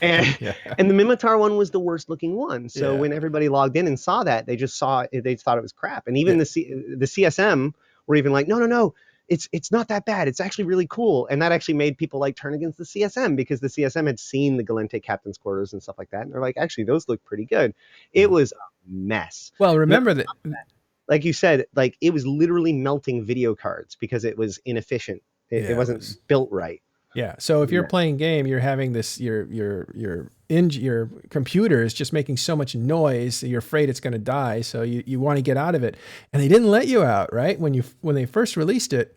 And, and the Minmatar one was the worst looking one. So when everybody logged in and saw that, they just saw it, they thought it was crap. And even the CSM were even like, no, it's not that bad. It's actually really cool. And that actually made people like turn against the CSM because the CSM had seen the Galente captain's quarters and stuff like that. And they're like, actually, those look pretty good. It was a mess. well, remember that, like you said, like it was literally melting video cards because it was inefficient. It wasn't built right. Yeah. So if you're playing game, you're having this, your computer is just making so much noise, you're afraid it's going to die. So you want to get out of it. And they didn't let you out, right? When they first released it,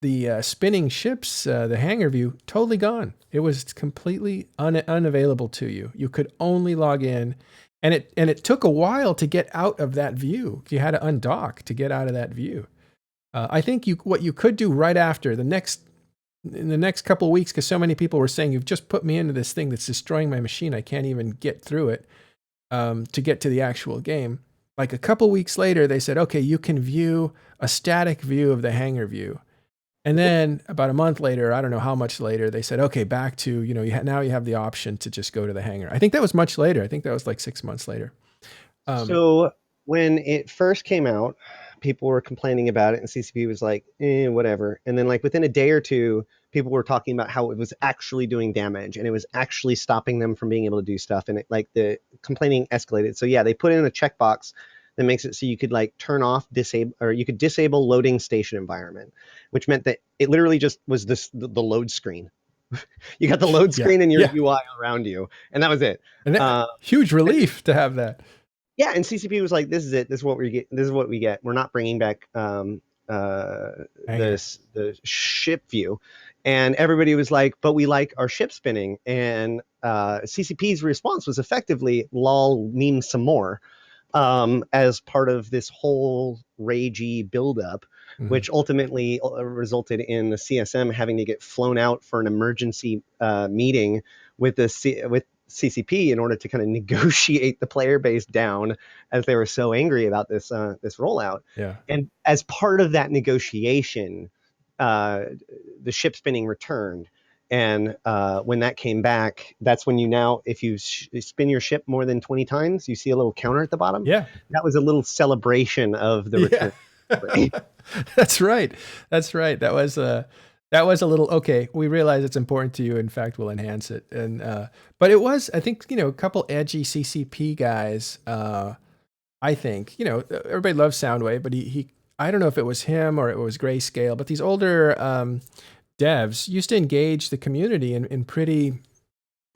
the spinning ships, the hangar view, totally gone. It was completely unavailable to you. You could only log in, and it took a while to get out of that view. You had to undock to get out of that view. I think what you could do right after in the next couple of weeks, because so many people were saying, you've just put me into this thing that's destroying my machine. I can't even get through it to get to the actual game. Like a couple weeks later, they said, okay, you can view a static view of the hangar view. And then about a month later, I don't know how much later, they said, okay, back to, now you have the option to just go to the hangar. I think that was much later. I think that was like 6 months later. So when it first came out, people were complaining about it and CCP was like, whatever. And then like within a day or two, people were talking about how it was actually doing damage and it was actually stopping them from being able to do stuff. And the complaining escalated. So yeah, they put in a checkbox that makes it so you could like turn off, disable, or you could disable loading station environment, which meant that it literally just was the load screen. You got the load screen and your UI around you, and that was it. And that, huge relief to have that. Yeah, and CCP was like, "This is it. This is what we get. This is what we get. We're not bringing back the ship view." And everybody was like, "But we like our ship spinning." And CCP's response was effectively, "Lol, meme some more," as part of this whole ragey buildup, which ultimately resulted in the CSM having to get flown out for an emergency meeting with CCP in order to kind of negotiate the player base down, as they were so angry about this rollout. Yeah. And as part of that negotiation, the ship spinning returned. And when that came back, that's when if you spin your ship more than 20 times, you see a little counter at the bottom. Yeah. That was a little celebration of the return. That's right. That was a little, okay, we realize it's important to you. In fact, we'll enhance it. And but it was, I think, a couple edgy CCP guys, I think, everybody loves Soundwave, but I don't know if it was him or it was Grayscale, but these older devs used to engage the community in pretty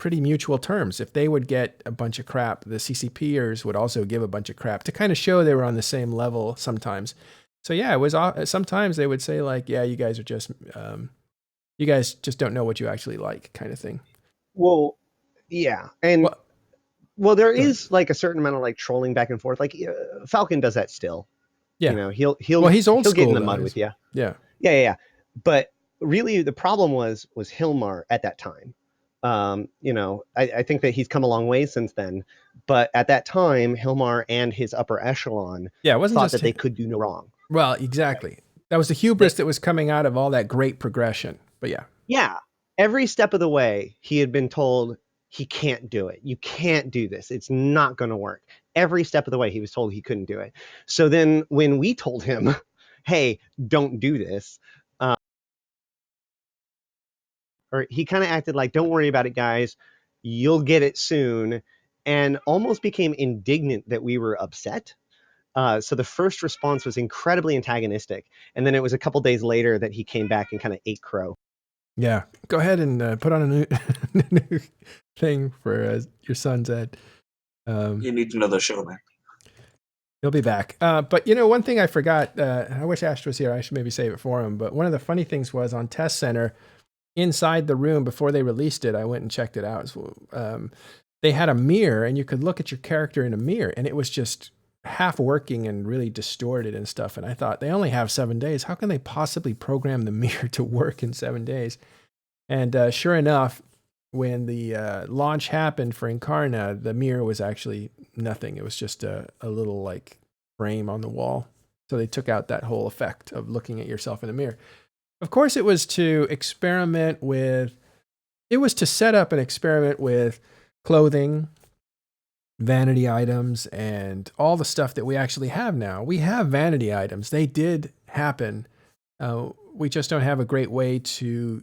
mutual terms. If they would get a bunch of crap, the CCPers would also give a bunch of crap to kind of show they were on the same level sometimes. So yeah, it was sometimes they would say like, yeah, you guys are just you guys just don't know what you actually like, kind of thing. Well, yeah, and Well, there is like a certain amount of like trolling back and forth. Like Falcon does that still. yeah. You know, he'll Well, he's old he'll get in school, the though. mud with you. Yeah. Yeah. But really, the problem was Hilmar at that time. You know, I think that he's come a long way since then. But at that time, Hilmar and his upper echelon Yeah, it wasn't thought just that they could do no wrong. Well, exactly. That was the hubris that was coming out of all that great progression. But yeah. Yeah. Every step of the way, he had been told he can't do it. You can't do this. It's not going to work. Every step of the way, he was told he couldn't do it. So then when we told him, hey, don't do this, or he kind of acted like, don't worry about it, guys. You'll get it soon. And almost became indignant that we were upset. So the first response was incredibly antagonistic. And then it was a couple days later that he came back and kind of ate crow. Yeah. Go ahead and put on a new, new thing for your son's Ed. You need to know the show, man. He'll be back. But you know, one thing I forgot, I wish Ash was here. I should maybe save it for him. But one of the funny things was on Test Center, inside the room before they released it, I went and checked it out. They had a mirror and you could look at your character in a mirror, and it was just half working and really distorted and stuff. And I thought, they only have 7 days. How can they possibly program the mirror to work in 7 days? And sure enough, when the launch happened for Incarna, the mirror was actually nothing. It was just a little like frame on the wall. So they took out that whole effect of looking at yourself in a mirror. Of course, it was to experiment with, it was to set up an experiment with clothing, vanity items, and all the stuff that we actually have now. We have vanity items. They did happen. We just don't have a great way to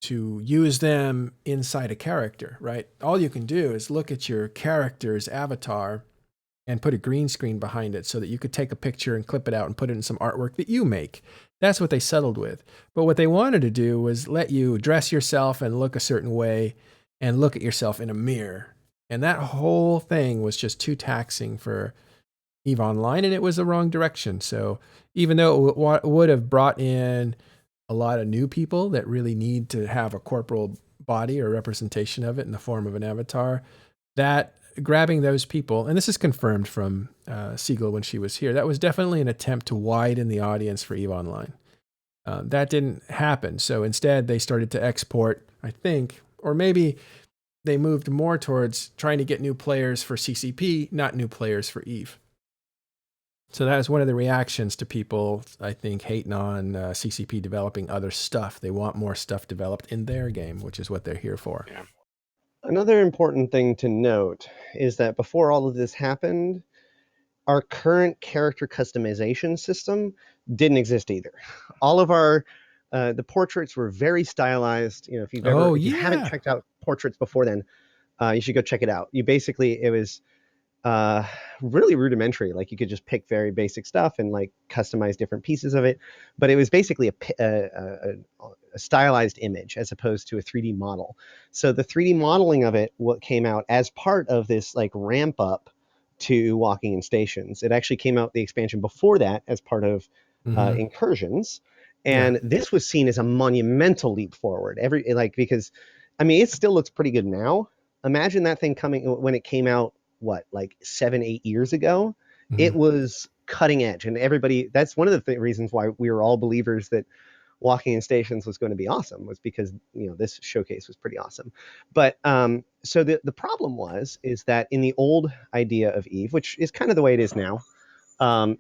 use them inside a character, right? All you can do is look at your character's avatar and put a green screen behind it so that you could take a picture and clip it out and put it in some artwork that you make. That's what they settled with. But what they wanted to do was let you dress yourself and look a certain way and look at yourself in a mirror. And that whole thing was just too taxing for EVE Online, and it was the wrong direction. So even though it would have brought in a lot of new people that really need to have a corporal body or representation of it in the form of an avatar, that grabbing those people, and this is confirmed from Siegel when she was here, that was definitely an attempt to widen the audience for EVE Online. That didn't happen. So instead they started to export, I think, or maybe they moved more towards trying to get new players for CCP, not new players for EVE. So that was one of the reactions to people, I think, hating on CCP developing other stuff. They want more stuff developed in their game, which is what they're here for. Yeah. Another important thing to note is that before all of this happened, our current character customization system didn't exist either. All of our the portraits were very stylized. You know, if you haven't checked out portraits before then, you should go check it out. It was really rudimentary. Like you could just pick very basic stuff and like customize different pieces of it, but it was basically a stylized image as opposed to a 3D model. So the 3D modeling of it, what came out as part of this like ramp up to Walking in Stations. It actually came out the expansion before that as part of Incursions, and this was seen as a monumental leap forward. Because I mean, it still looks pretty good now. Imagine that thing coming when it came out, what, like 7-8 years ago. It was cutting edge, and everybody, that's one of the reasons why we were all believers that Walking in Stations was going to be awesome, was because, you know, this showcase was pretty awesome. But so the problem is that in the old idea of EVE, which is kind of the way it is now,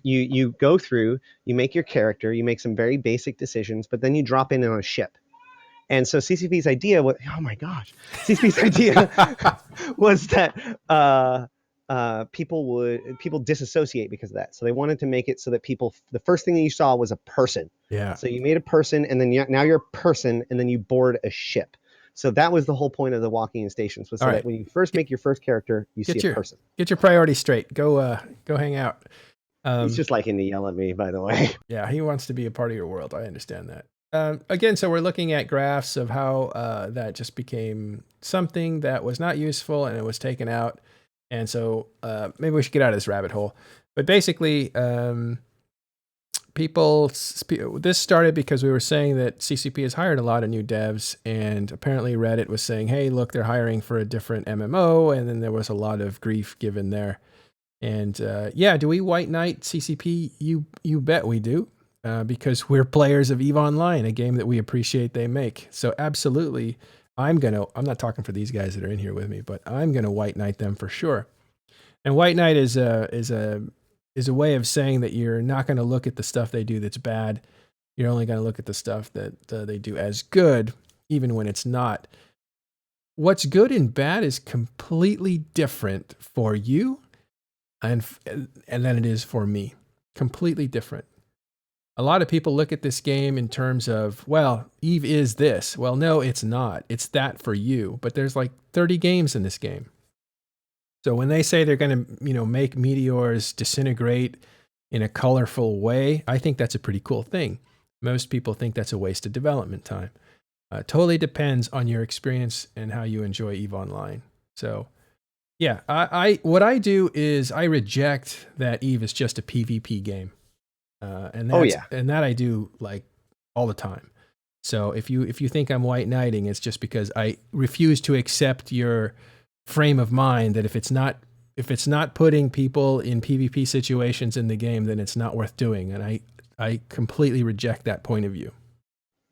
you go through, you make your character, you make some very basic decisions, but then you drop in on a ship. And so CCP's idea was, oh my gosh, CCP's idea was that people disassociate because of that. So they wanted to make it so that the first thing that you saw was a person. Yeah. So you made a person, and then now you're a person, and then you board a ship. So that was the whole point of the Walking in Stations, was so that when you first make your first character, you see a person. Get your priorities straight. Go hang out. He's just liking to yell at me, by the way. Yeah, he wants to be a part of your world. I understand that. Again, so we're looking at graphs of how that just became something that was not useful and it was taken out. And so maybe we should get out of this rabbit hole. But basically, this started because we were saying that CCP has hired a lot of new devs, and apparently Reddit was saying, hey, look, they're hiring for a different MMO. And then there was a lot of grief given there. And yeah, do we white knight CCP? You bet we do. Because we're players of EVE Online, a game that we appreciate they make. So absolutely, I'm not talking for these guys that are in here with me, but I'm gonna white knight them for sure. And white knight is a way of saying that you're not gonna look at the stuff they do that's bad. You're only gonna look at the stuff that they do as good, even when it's not. What's good and bad is completely different for you, and than it is for me. Completely different. A lot of people look at this game in terms of, well, EVE is this. Well, no, it's not. It's that for you. But there's like 30 games in this game. So when they say they're going to, make meteors disintegrate in a colorful way, I think that's a pretty cool thing. Most people think that's a waste of development time. Totally depends on your experience and how you enjoy EVE Online. So yeah, what I do is I reject that EVE is just a PvP game. And that I do like all the time. So if you think I'm white knighting, it's just because I refuse to accept your frame of mind that if it's not putting people in PvP situations in the game, then it's not worth doing. And I completely reject that point of view.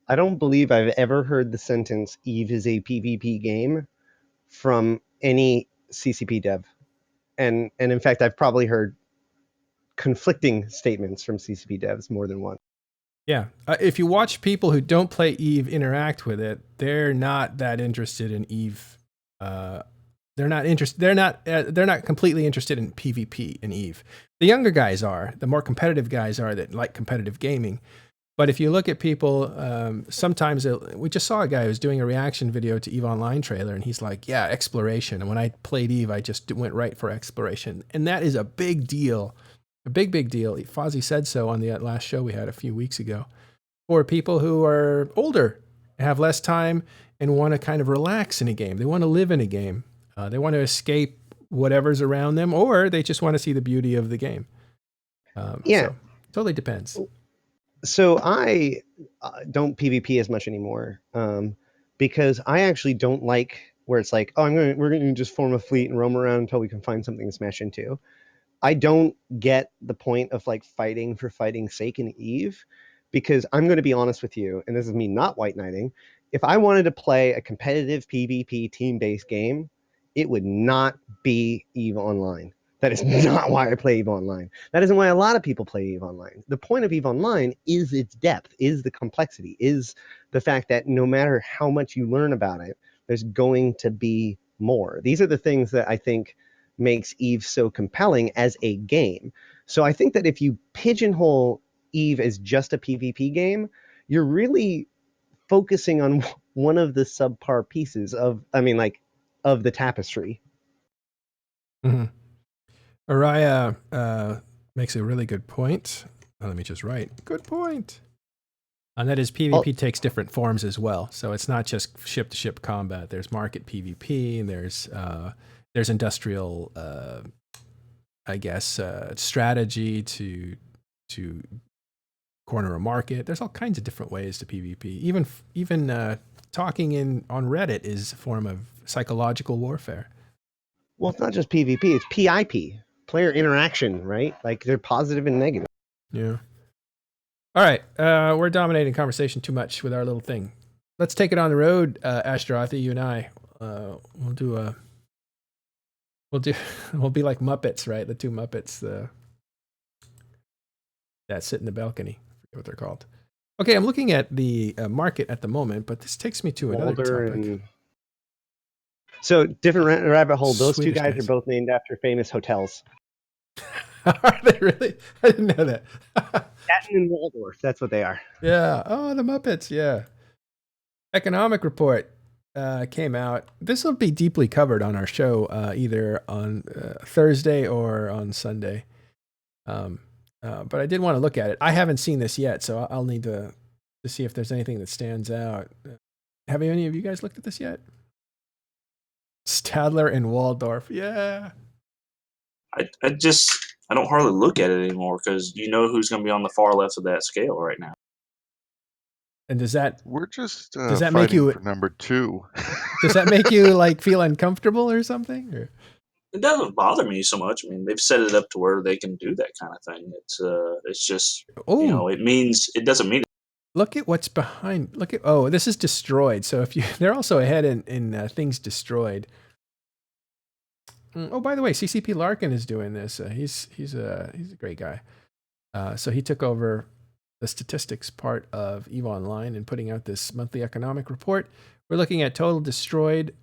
I don't believe I've ever heard the sentence EVE is a PvP game from any CCP dev. And in fact, I've probably heard conflicting statements from CCP devs more than once. Yeah. If you watch people who don't play EVE interact with it, they're not that interested in EVE. They're not completely interested in PvP in EVE. The younger guys are, the more competitive guys are that like competitive gaming. But if you look at people, sometimes we just saw a guy who was doing a reaction video to EVE Online trailer, and he's like, yeah, exploration. And when I played EVE, I just went right for exploration. And that is a big deal. A big deal. Fozzie said so on the last show we had a few weeks ago. For people who are older, have less time, and want to kind of relax in a game. They want to live in a game. They want to escape whatever's around them, or they just want to see the beauty of the game. So, totally depends. So I don't PvP as much anymore because I actually don't like where it's like, we're going to just form a fleet and roam around until we can find something to smash into. I don't get the point of like fighting for fighting's sake in EVE, because I'm going to be honest with you, and this is me not white knighting. If I wanted to play a competitive PvP team-based game, it would not be EVE Online. That is not why I play EVE Online. That isn't why a lot of people play EVE Online. The point of EVE Online is its depth, is the complexity, is the fact that no matter how much you learn about it, there's going to be more. These are the things that I think makes EVE so compelling as a game. So I think that if you pigeonhole EVE as just a PvP game, you're really focusing on one of the subpar pieces of the tapestry. Mm-hmm. Araya makes a really good point. Let me just write. Good point. And that is PvP takes different forms as well. So it's not just ship-to-ship combat. There's market PvP, and there's industrial, strategy to corner a market. There's all kinds of different ways to PvP. Even talking on Reddit is a form of psychological warfare. Well, it's not just PvP, it's PIP, player interaction, right? Like they're positive and negative. Yeah. All right, we're dominating conversation too much with our little thing. Let's take it on the road, Ashtarothi, you and I. We'll be like Muppets, right? The two Muppets that sit in the balcony. I forget what they're called. Okay, I'm looking at the market at the moment, but this takes me to another topic. So, different rabbit hole. Those Swedish two guys are both named after famous hotels. Are they really? I didn't know that. Gatton and Waldorf, that's what they are. Yeah. Oh, the Muppets, yeah. Economic report came out. This will be deeply covered on our show either on Thursday or on Sunday. But I did want to look at it. I haven't seen this yet, so I'll need to see if there's anything that stands out. Have any of you guys looked at this yet? Stadler and Waldorf. Yeah. I don't hardly look at it anymore because you know who's going to be on the far left of that scale right now. And does that We're just that fighting make you for number 2. does that make you like feel uncomfortable or something? Or? It doesn't bother me so much. I mean, they've set it up to where they can do that kind of thing. It's just it doesn't mean. Look at what's behind. Look at this is destroyed. So if you they're also ahead in things destroyed. Oh, by the way, CCP Larkin is doing this. He's a great guy. So he took over the statistics part of EVE Online and putting out this monthly economic report. We're looking at total destroyed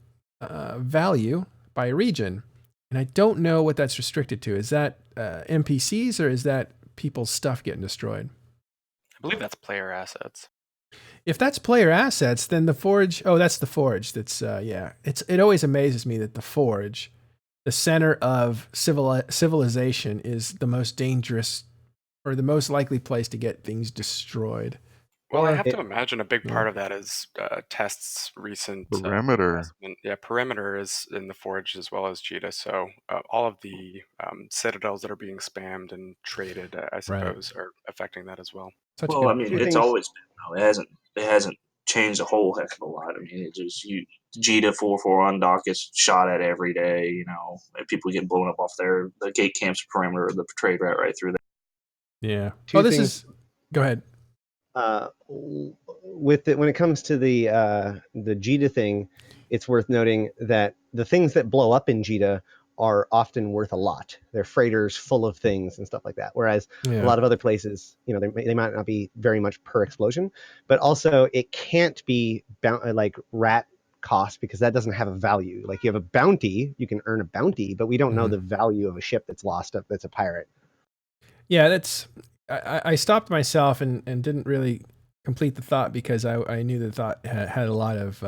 value by region. And I don't know what that's restricted to. Is that NPCs or is that people's stuff getting destroyed? I believe that's player assets. If that's player assets, then the Forge, that's the Forge. That's, it always amazes me that the Forge, the center of civilization, is the most dangerous or the most likely place to get things destroyed. Well, I have to imagine a big part of that is Test's recent Perimeter. investment. Yeah, Perimeter is in the Forge as well as Jita. So all of the citadels that are being spammed and traded, I suppose, are affecting that as well. Well, I mean, it's always been. It hasn't changed a whole heck of a lot. I mean, it just Jita 4-4 on dock is shot at every day. You know, and people get blown up off there. The gate camps perimeter, the trade route right through there. Yeah. This is. Go ahead. With it, when it comes to the Jita thing, it's worth noting that the things that blow up in Jita are often worth a lot. They're freighters full of things and stuff like that. Whereas a lot of other places, you know, they might not be very much per explosion, but also it can't be like rat cost because that doesn't have a value. Like you have a bounty, you can earn a bounty, but we don't know the value of a ship that's lost that's a pirate. Yeah, that's. I stopped myself and didn't really complete the thought because I knew the thought had a lot of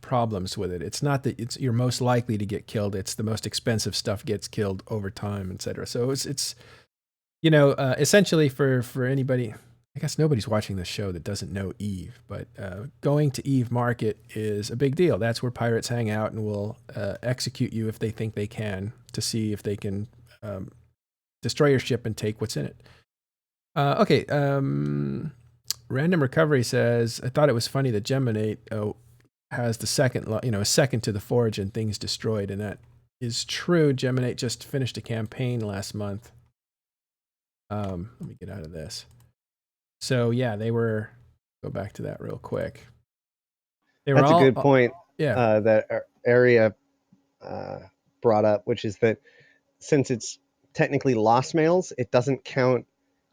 problems with it. It's not that you're most likely to get killed. It's the most expensive stuff gets killed over time, etc. So it's essentially for anybody. I guess nobody's watching this show that doesn't know Eve, but going to Eve Market is a big deal. That's where pirates hang out and will execute you if they think they can to see if they can destroy your ship and take what's in it. Okay. Random Recovery says, I thought it was funny that Geminate has the second to the Forge and things destroyed. And that is true. Geminate just finished a campaign last month. Let me get out of this. So yeah, go back to that real quick. That's a good point. Yeah. That area brought up, which is that since it's technically lost mails, it doesn't count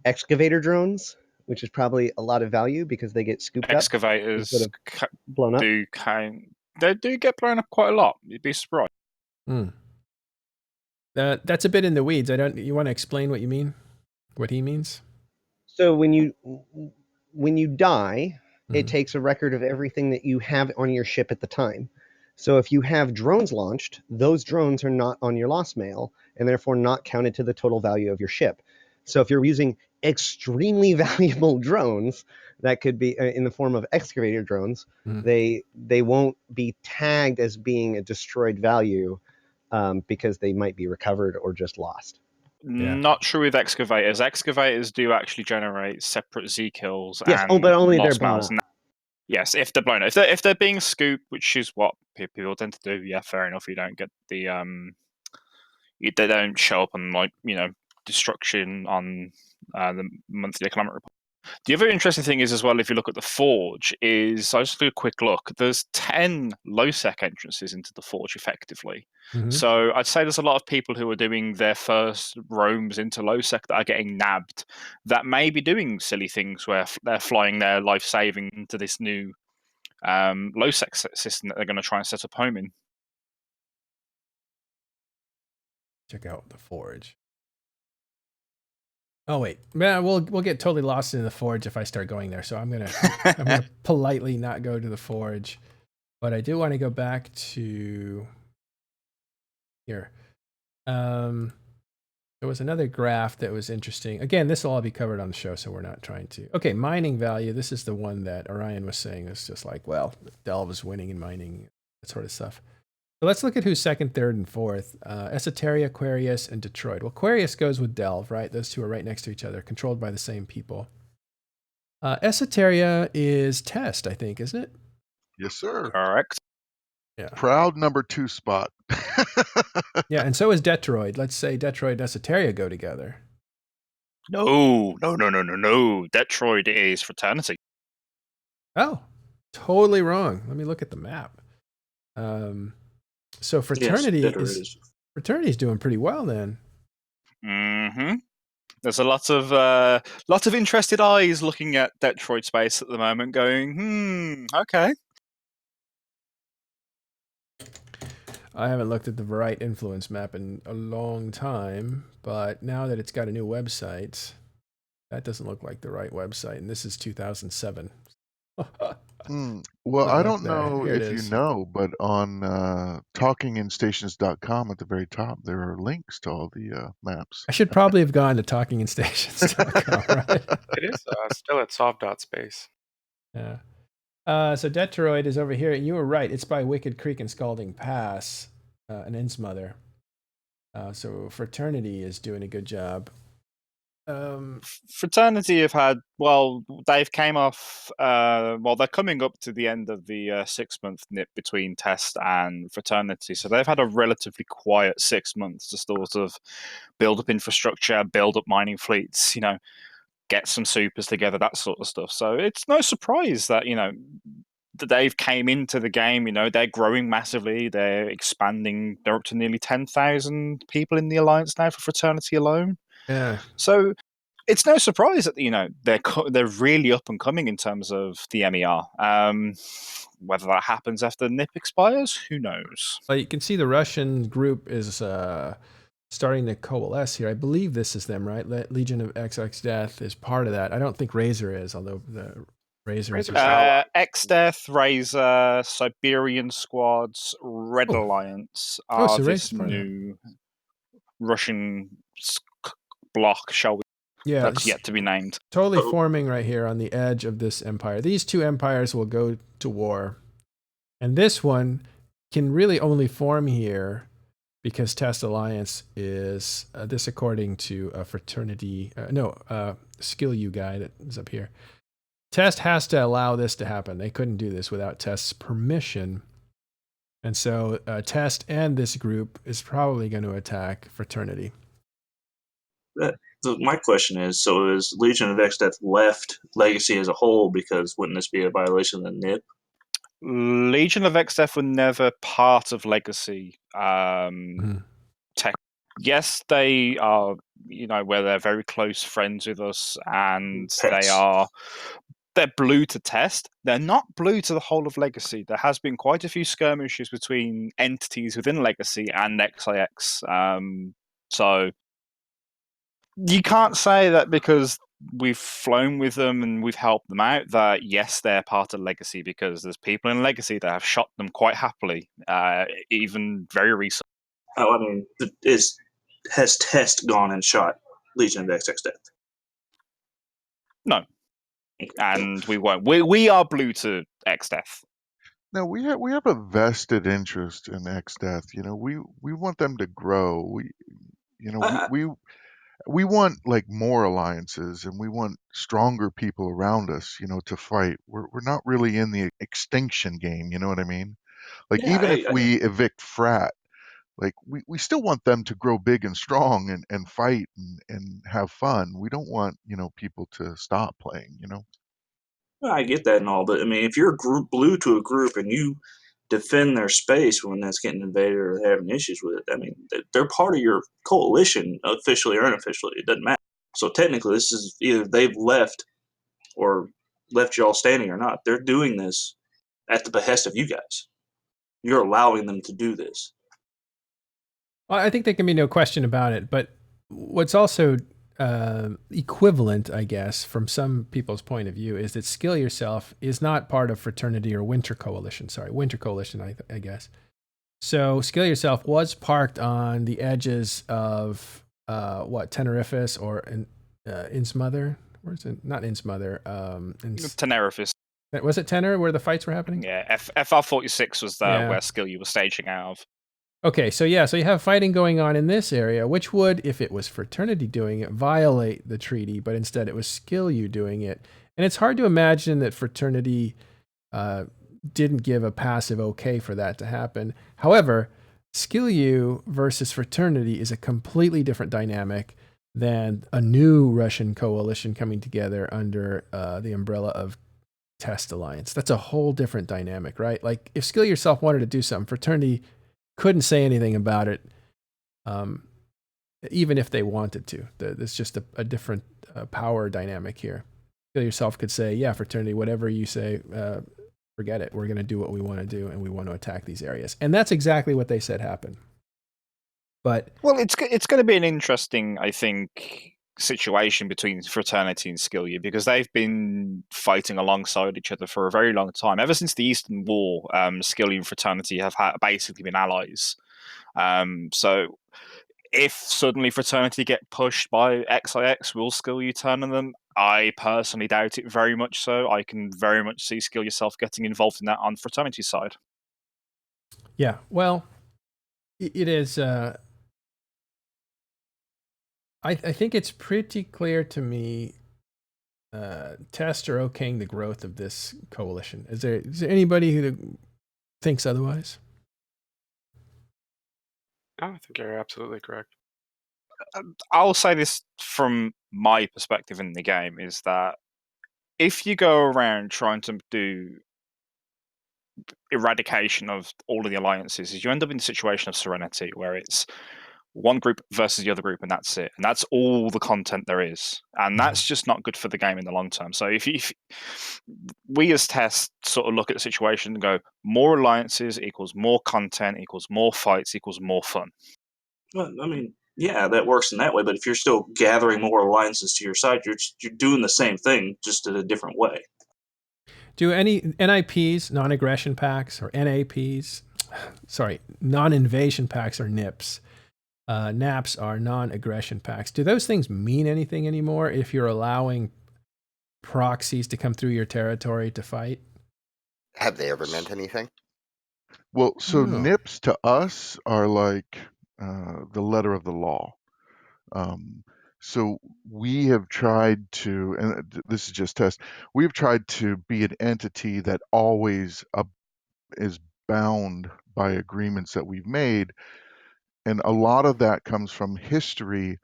excavator drones, which is probably a lot of value because they get scooped Excavators up blown up. They do get blown up quite a lot. You'd be surprised. That's a bit in the weeds. You want to explain what you mean? What he means? So when you die, it takes a record of everything that you have on your ship at the time. So if you have drones launched, those drones are not on your lost mail and therefore not counted to the total value of your ship. So if you're using extremely valuable drones that could be in the form of excavator drones, they won't be tagged as being a destroyed value because they might be recovered or just lost. Yeah. Not true with excavators. Excavators do actually generate separate Z kills. Yes, and but only they're blown up. Yes, if they're blown up. If they're being scooped, which is what people tend to do, yeah, fair enough. You don't get the they don't show up on destruction on the monthly economic report. The other interesting thing is as well, if you look at the Forge, is I just do a quick look. There's 10 low-sec entrances into the Forge effectively. So I'd say there's a lot of people who are doing their first roams into low-sec that are getting nabbed, that may be doing silly things where they're flying their life-saving into this new low-sec system that they're going to try and set up home in. Check out the Forge. Oh wait, man, we'll get totally lost in the Forge if I start going there. So I'm gonna politely not go to the Forge, but I do want to go back to here. There was another graph that was interesting. Again, this will all be covered on the show, so we're not trying to. Okay, mining value. This is the one that Orion was saying is just like, well, Delve is winning in mining, that sort of stuff. So let's look at who's second, third, and fourth. Esoteria, Aquarius, and Detroit. Well, Aquarius goes with Delve, right? Those two are right next to each other, controlled by the same people. Esoteria is Test, I think, isn't it? Yes, sir. Correct. Yeah. Proud number 2 spot. Yeah, and so is Detroit. Let's say Detroit and Esoteria go together. No. Detroit is Fraternity. Oh, totally wrong. Let me look at the map. So Fraternity Yes, Fraternity's doing pretty well then. Mm-hmm. There's a lot of interested eyes looking at Detroit space at the moment, going, okay. I haven't looked at the Varight influence map in a long time, but now that it's got a new website, that doesn't look like the right website, and this is 2007. Well, I don't there. know Here it if you is. know, but on talkinginstations.com at the very top, there are links to all the maps. I should probably have gone to talkinginstations.com, right? It is still at solve.space. Yeah. So Detroit is over here, and you were right. It's by Wicked Creek and Scalding Pass, and Innsmother. So Fraternity is doing a good job. Fraternity have had, they've came off, they're coming up to the end of the 6-month nip between Test and Fraternity, so they've had a relatively quiet 6 months to sort of build up infrastructure, build up mining fleets, get some supers together, that sort of stuff. So it's no surprise that, that they've came into the game, they're growing massively, they're expanding, they're up to nearly 10,000 people in the Alliance now for Fraternity alone. Yeah. So it's no surprise that they're really up and coming in terms of the MER. Whether that happens after the NIP expires, who knows? Well, you can see the Russian group is starting to coalesce here. I believe this is them, right? Legion of XX Death is part of that. I don't think Razor is, although the Razor is. X-Death, Razor, Siberian Squads, Red Alliance are so this Razor's part of that. new Russian block, shall we? Yeah, That's yet to be named. Totally forming right here on the edge of this empire. These two empires will go to war. And this one can really only form here because Test Alliance is, this according to a Fraternity, Skill U guy that is up here. Test has to allow this to happen. They couldn't do this without Test's permission. And so Test and this group is probably going to attack Fraternity. My question is, so is Legion of X-Death left Legacy as a whole because wouldn't this be a violation of the NIP? Legion of X-Death were never part of Legacy. Tech. Yes, they are, where they're very close friends with us, and they're blue to Test. They're not blue to the whole of Legacy. There has been quite a few skirmishes between entities within Legacy and XIX. So you can't say that because we've flown with them and we've helped them out that yes, they're part of Legacy, because there's people in Legacy that have shot them quite happily, even very recently. Oh, I mean, has Test gone and shot Legion of XX Death? No, and we won't. We are blue to X Death. No, we have a vested interest in X Death. We want them to grow. We want like more alliances, and we want stronger people around us, to fight. We're not really in the extinction game, you know what I mean? Like even if we evict Frat, like we still want them to grow big and strong and fight and have fun. We don't want, people to stop playing, I get that and all, but I mean, if you're blue to a group and you defend their space when that's getting invaded or they're having issues with it, I mean, they're part of your coalition, officially or unofficially. It doesn't matter. So technically, this is either they've left or left y'all standing or not. They're doing this at the behest of you guys. You're allowing them to do this. Well, I think there can be no question about it. But what's also equivalent, I guess, from some people's point of view, is that Skill Yourself is not part of Fraternity or Winter Coalition. Sorry, Winter Coalition, I guess. So Skill Yourself was parked on the edges of Tenerifis or Innsmother. Where's it? Not Innsmother. Tenerifis. Was it Tenor where the fights were happening? Yeah, FR46 was where skill you were staging out of. Okay, so you have fighting going on in this area, which would, if it was Fraternity doing it, violate the treaty, but instead it was Skill You doing it. And it's hard to imagine that Fraternity didn't give a passive okay for that to happen. However, Skill You versus Fraternity is a completely different dynamic than a new Russian coalition coming together under the umbrella of Test Alliance. That's a whole different dynamic, right? Like if Skill Yourself wanted to do something, Fraternity couldn't say anything about it, even if they wanted to. There's just a different power dynamic here. Skill Yourself could say, yeah, Fraternity, whatever you say, forget it. We're going to do what we want to do, and we want to attack these areas. And that's exactly what they said happened. But well, it's going to be an interesting, I think, situation between Fraternity and Skill You, because they've been fighting alongside each other for a very long time. Ever since the Eastern War, Skill You and Fraternity have basically been allies. So if suddenly Fraternity get pushed by XIX, will Skill You turn on them? I personally doubt it very much so. I can very much see Skill Yourself getting involved in that on Fraternity's side. Yeah, well, it is... I think it's pretty clear to me Test are okaying the growth of this coalition. Is there anybody who thinks otherwise? No, I think you're absolutely correct. I'll say this from my perspective in the game, is that if you go around trying to do eradication of all of the alliances, you end up in the situation of Serenity, where it's one group versus the other group, and that's it. And that's all the content there is. And that's just not good for the game in the long term. So if we as Test sort of look at the situation and go, more alliances equals more content, equals more fights, equals more fun. Well, I mean, yeah, that works in that way. But if you're still gathering more alliances to your side, you're doing the same thing, just in a different way. Do any NIPs, non-aggression packs, or NAPs, sorry, non-invasion packs or NIPs, NAPs are non-aggression packs. Do those things mean anything anymore if you're allowing proxies to come through your territory to fight? Have they ever meant anything? Well, so No. NIPs to us are like the letter of the law. So we have tried to, and this is just Test, we have tried to be an entity that always is bound by agreements that we've made. And a lot of that comes from history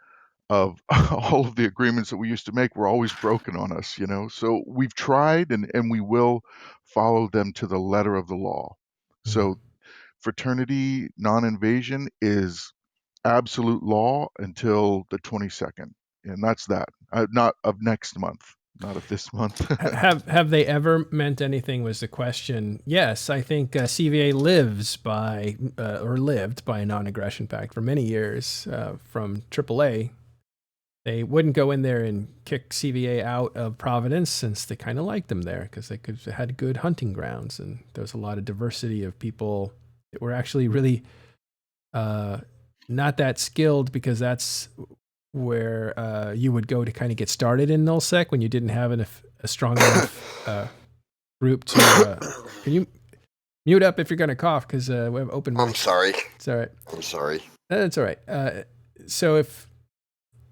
of all of the agreements that we used to make were always broken on us, you know? So we've tried and we will follow them to the letter of the law. So fraternity non-invasion is absolute law until the 22nd. And that's that. Not of next month, not of this month. Have they ever meant anything was the question. Yes, I think CVA lives by, or lived by a non-aggression pact for many years from AAA. They wouldn't go in there and kick CVA out of Providence since they kind of liked them there because they had good hunting grounds, and there was a lot of diversity of people that were actually really not that skilled, because that's where you would go to kind of get started in nullsec when you didn't have a strong enough group to. Can you mute up if you're going to cough, because we have open mic. I'm sorry. It's all right. I'm sorry. That's all right.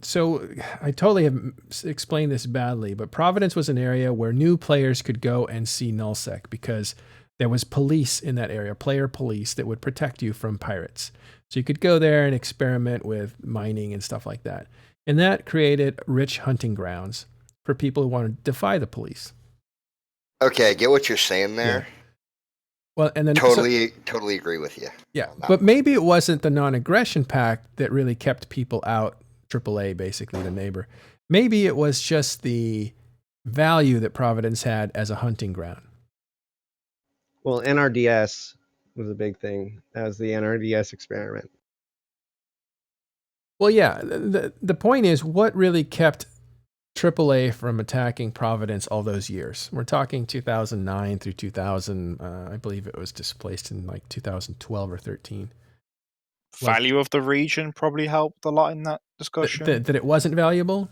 So I totally have explained this badly, but Providence was an area where new players could go and see nullsec because there was police in that area, player police, that would protect you from pirates. So you could go there and experiment with mining and stuff like that. And that created rich hunting grounds for people who wanted to defy the police. Okay, I get what you're saying there. Yeah. Well, and then totally agree with you. Yeah, but maybe it wasn't the non-aggression pact that really kept people out. AAA, basically the neighbor. Maybe it was just the value that Providence had as a hunting ground. Well, NRDS was a big thing. That was the NRDS experiment. Well, yeah, the point is, what really kept AAA from attacking Providence all those years? We're talking 2009 through 2000. I believe it was displaced in like 2012 or 13. Value of the region probably helped a lot in that discussion. That it wasn't valuable?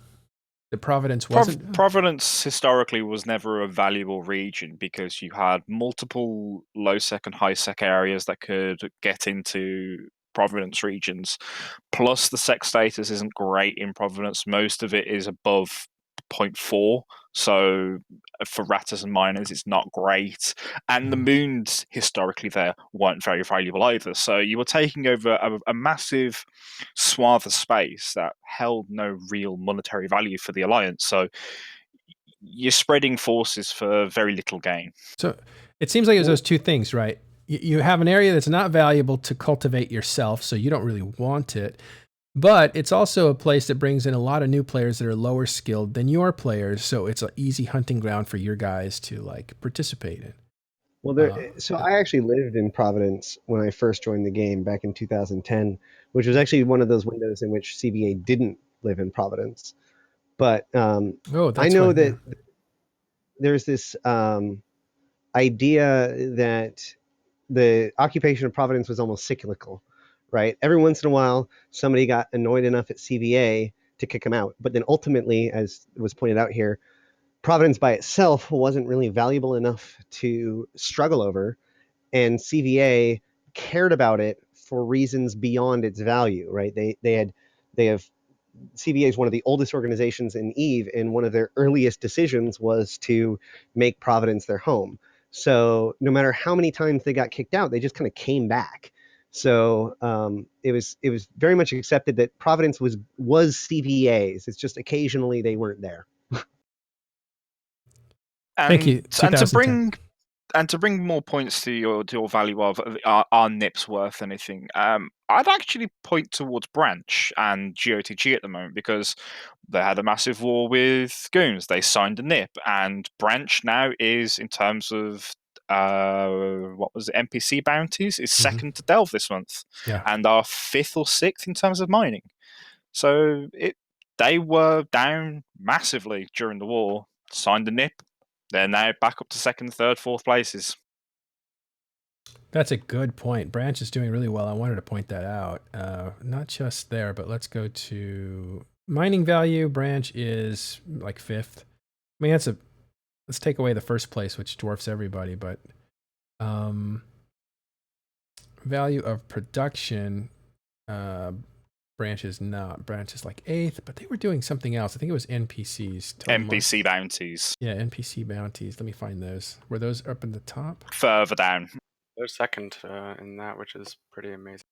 That Providence wasn't? Providence historically was never a valuable region because you had multiple low sec and high sec areas that could get into Providence regions. Plus, the sec status isn't great in Providence. Most of it is above 0.4. So for ratters and miners, it's not great. And the moons historically there weren't very valuable either. So you were taking over a massive swath of space that held no real monetary value for the Alliance. So you're spreading forces for very little gain. So it seems like it was those two things, right? You have an area that's not valuable to cultivate yourself, so you don't really want it. But it's also a place that brings in a lot of new players that are lower skilled than your players, so it's an easy hunting ground for your guys to like participate in. Well, so I actually lived in Providence when I first joined the game back in 2010, which was actually one of those windows in which CVA didn't live in Providence. But I know that there's this idea that the occupation of Providence was almost cyclical, right? Every once in a while, somebody got annoyed enough at CVA to kick them out. But then ultimately, as was pointed out here, Providence by itself wasn't really valuable enough to struggle over, and CVA cared about it for reasons beyond its value, right? They have CVA is one of the oldest organizations in EVE, and one of their earliest decisions was to make Providence their home. So no matter how many times they got kicked out, they just kind of came back. So it was very much accepted that Providence was CVA's. It's just occasionally they weren't there. Thank you. And to bring more points to your value of are NIPs worth anything? I'd actually point towards Branch and GOTG at the moment because they had a massive war with Goons. They signed a NIP, and Branch now is, in terms of NPC bounties, is second to Delve this month, and are 5th or 6th in terms of mining. So they were down massively during the war. Signed a NIP. They're now back up to 2nd, 3rd, 4th places. That's a good point. Branch is doing really well. I wanted to point that out. Not just there, but let's go to mining value. Branch is like 5th. I mean, let's take away the 1st place, which dwarfs everybody, but value of production, Branch is not. Branch is like 8th, but they were doing something else. I think it was NPCs. NPC bounties. Yeah, NPC bounties. Let me find those. Were those up in the top? Further down. They're second in that, which is pretty amazing.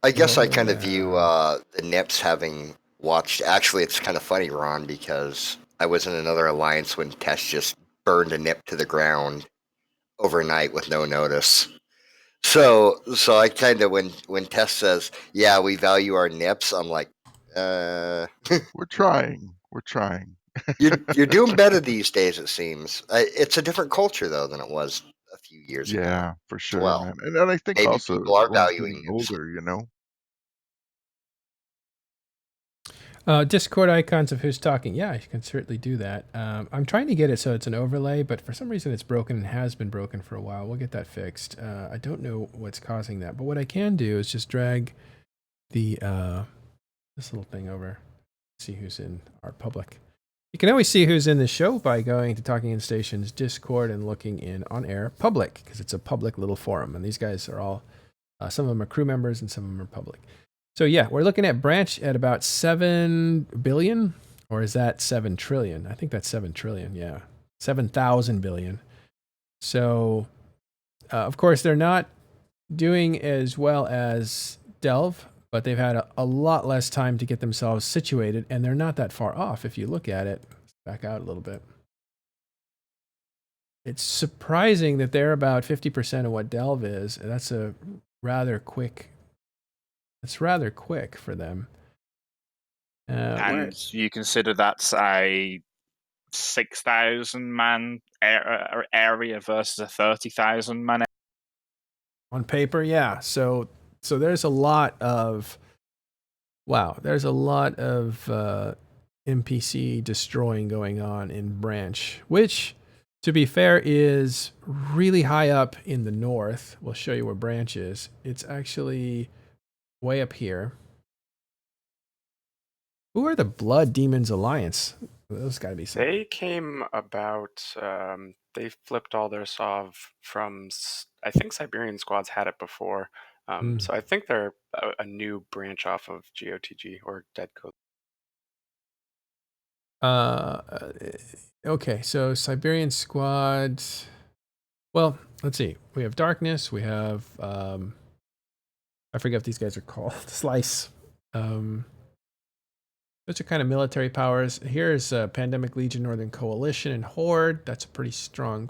I guess I kind of view the NIPs having watched. Actually, it's kind of funny, Ron, because I was in another alliance when Tess just burned a NIP to the ground overnight with no notice. So I kind of, when Tess says, "Yeah, we value our NIPs," I'm like, We're trying. You're doing better these days, it seems. It's a different culture though than it was a few years ago. Yeah, for sure, well, man. And I think maybe also people are everyone's valuing getting older, you know. Discord icons of who's talking. Yeah, you can certainly do that. I'm trying to get it so it's an overlay, but for some reason it's broken and has been broken for a while. We'll get that fixed. I don't know what's causing that, but what I can do is just drag the this little thing over, see who's in our public. You can always see who's in the show by going to Talking in Station's Discord and looking in On Air Public, because it's a public little forum, and these guys are all, some of them are crew members and some of them are public. So yeah, we're looking at Branch at about 7 billion, or is that 7 trillion? I think that's 7 trillion, yeah. 7,000 billion. So, of course, they're not doing as well as Delve, but they've had a lot less time to get themselves situated, and they're not that far off if you look at it. Let's back out a little bit. It's surprising that they're about 50% of what Delve is. That's a rather quick. It's rather quick for them. And you consider that's a 6,000 man area versus a 30,000 man area. On paper, yeah. So there's a lot of NPC destroying going on in Branch, which, to be fair, is really high up in the north. We'll show you where Branch is. It's actually way up here. Who are the Blood Demons Alliance? Those got to be something. They came about. They flipped all their Sov from. I think Siberian Squads had it before. So I think they're a new branch off of GOTG or Dead Code. Okay, so Siberian Squad. Well, let's see. We have Darkness. We have I forget what these guys are called. Slice. Those are kind of military powers. Here's Pandemic Legion, Northern Coalition, and Horde. That's a pretty strong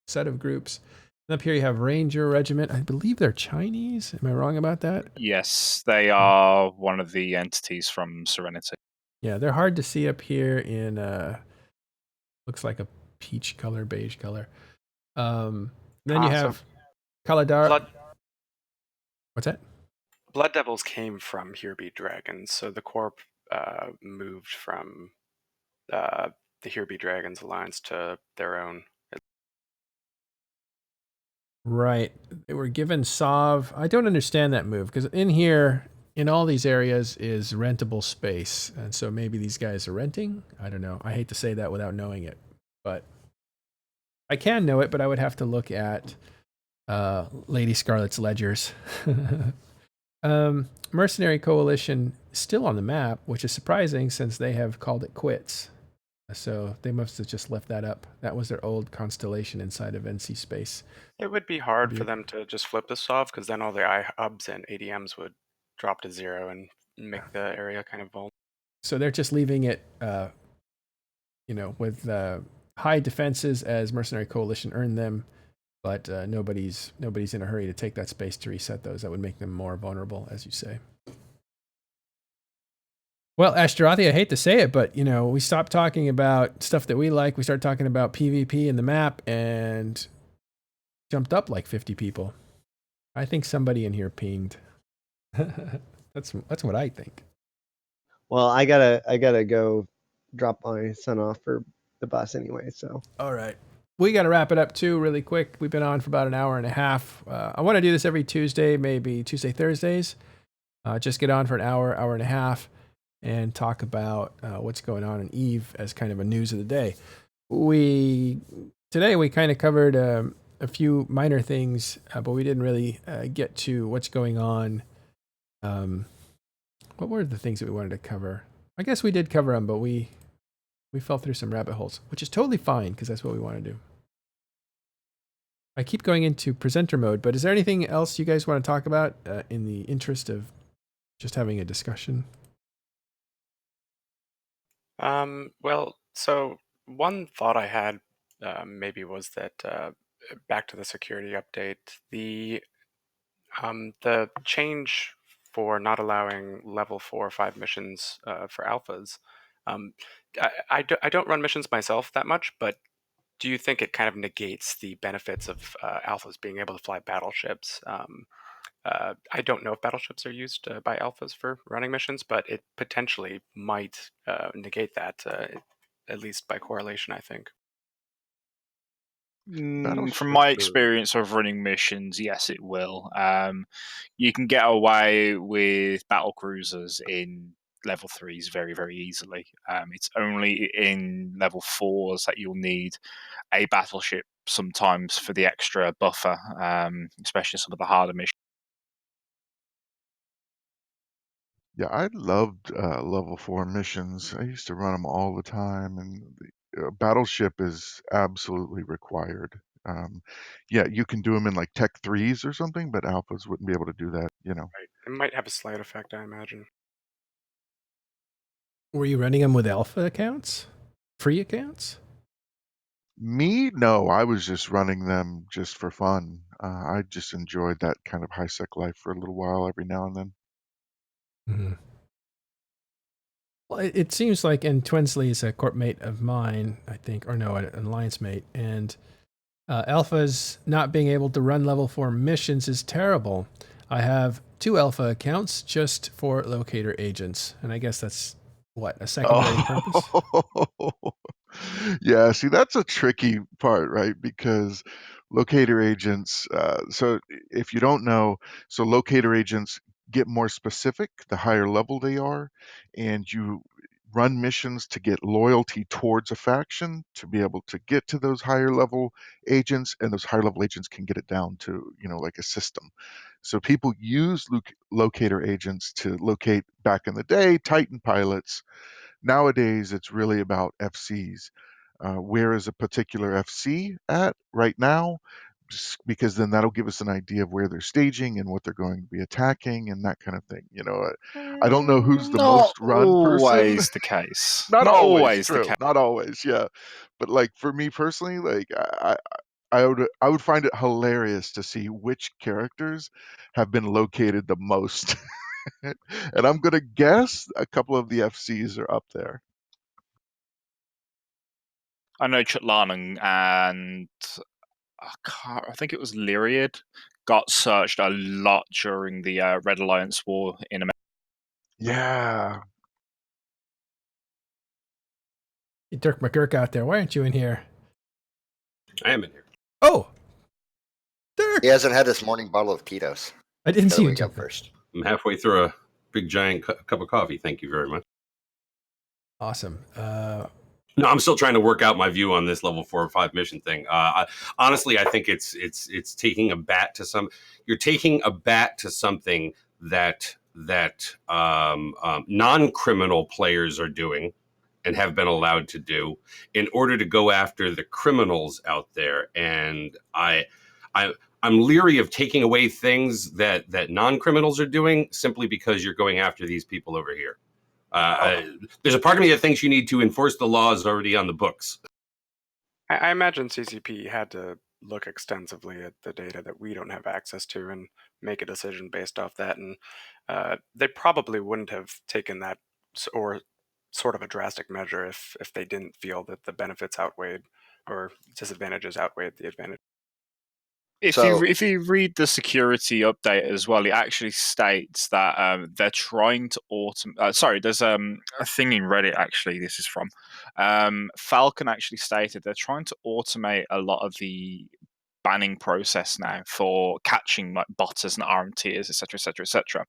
set of groups. And up here you have Ranger Regiment. I believe they're Chinese. Am I wrong about that? Yes, they are one of the entities from Serenity. Yeah, they're hard to see up here in looks like a peach color, beige color. Then you have Kaladar. What's that? Blood Devils came from Here Be Dragons, so the Corp moved from the Here Be Dragons alliance to their own. Right. They were given Sov. I don't understand that move because in here, in all these areas, is rentable space. And so maybe these guys are renting. I don't know. I hate to say that without knowing it, but I can know it, but I would have to look at Lady Scarlet's ledgers. Mercenary Coalition still on the map, which is surprising since they have called it quits. So they must have just left that up. That was their old constellation inside of NC Space. It would be hard for them to just flip this off because then all the IHUBs and ADMs would drop to 0 and make the area kind of vulnerable. So they're just leaving it, with high defenses as Mercenary Coalition earned them, but nobody's in a hurry to take that space to reset those. That would make them more vulnerable, as you say. Well, Ashtarothi, I hate to say it, but we stopped talking about stuff that we like. We started talking about PvP and the map, and jumped up like 50 people. I think somebody in here pinged. That's what I think. Well, I gotta go drop my son off for the bus anyway. So. All right. We got to wrap it up too really quick. We've been on for about an hour and a half. I want to do this every Tuesday, maybe Tuesday, Thursdays. Just get on for an hour and a half, and talk about what's going on in EVE as kind of a news of the day. Today we kind of covered a few minor things, but we didn't really get to what's going on. What were the things that we wanted to cover? I guess we did cover them, but we fell through some rabbit holes, which is totally fine because that's what we want to do. I keep going into presenter mode, but is there anything else you guys want to talk about in the interest of just having a discussion? Well, so one thought I had maybe was that back to the security update, the change for not allowing level 4 or 5 missions for alphas. I don't run missions myself that much, but do you think it kind of negates the benefits of alphas being able to fly battleships? I don't know if battleships are used by alphas for running missions, but it potentially might negate that, at least by correlation, I think. From my experience of running missions, yes, it will. You can get away with battle cruisers in level 3s very, very easily. It's only in level 4s that you'll need a battleship sometimes for the extra buffer, especially some of the harder missions. Yeah, I loved level 4 missions. I used to run them all the time, and battleship is absolutely required. Yeah, you can do them in like Tech 3s or something, but alphas wouldn't be able to do that, Right. It might have a slight effect, I imagine. Were you running them with alpha accounts? Free accounts? Me? No, I was just running them just for fun. I just enjoyed that kind of high sec life for a little while every now and then. Mm-hmm. Well, it seems like, and Twinsley is a corp mate of mine, I think, or no, an alliance mate, and alphas not being able to run level 4 missions is terrible. I have 2 alpha accounts just for locator agents, and I guess that's what, a secondary purpose? Yeah, see, that's a tricky part, right? Because locator agents, so if you don't know, so locator agents get more specific the higher level they are, and you run missions to get loyalty towards a faction to be able to get to those higher level agents, and those higher level agents can get it down to, like a system. So people use locator agents to locate, back in the day, Titan pilots. Nowadays it's really about FCs. Where is a particular FC at right now? Because then that'll give us an idea of where they're staging and what they're going to be attacking and that kind of thing. I don't know who's the Not most run person. always the case. Not Not always, always the true. case. Not always, yeah. But like for me personally, like I would find it hilarious to see which characters have been located the most. And I'm gonna guess a couple of the FCs are up there. I know Chutlan and I think it was Lyriad got searched a lot during the Red Alliance War in America. Yeah. Dirk McGurk out there. Why aren't you in here? I am in here. Oh, Dirk! He hasn't had his morning bottle of Tito's. I didn't Gotta see you wake up jump first. I'm halfway through a big giant cup of coffee. Thank you very much. Awesome. No, I'm still trying to work out my view on this level 4 or 5 mission thing. Honestly, I think it's taking a bat to some. You're taking a bat to something that non-criminal players are doing and have been allowed to do in order to go after the criminals out there. And I'm leery of taking away things that non-criminals are doing simply because you're going after these people over here. There's a part of me that thinks you need to enforce the laws already on the books. I imagine CCP had to look extensively at the data that we don't have access to and make a decision based off that. And they probably wouldn't have taken that or sort of a drastic measure if they didn't feel that the benefits outweighed or disadvantages outweighed the advantage. If you read the security update as well, it actually states that they're trying to automate. Sorry, there's a thing in Reddit actually. This is from Falcon. Actually stated they're trying to automate a lot of the banning process now for catching like botters and RMTers, etc., etc., etc.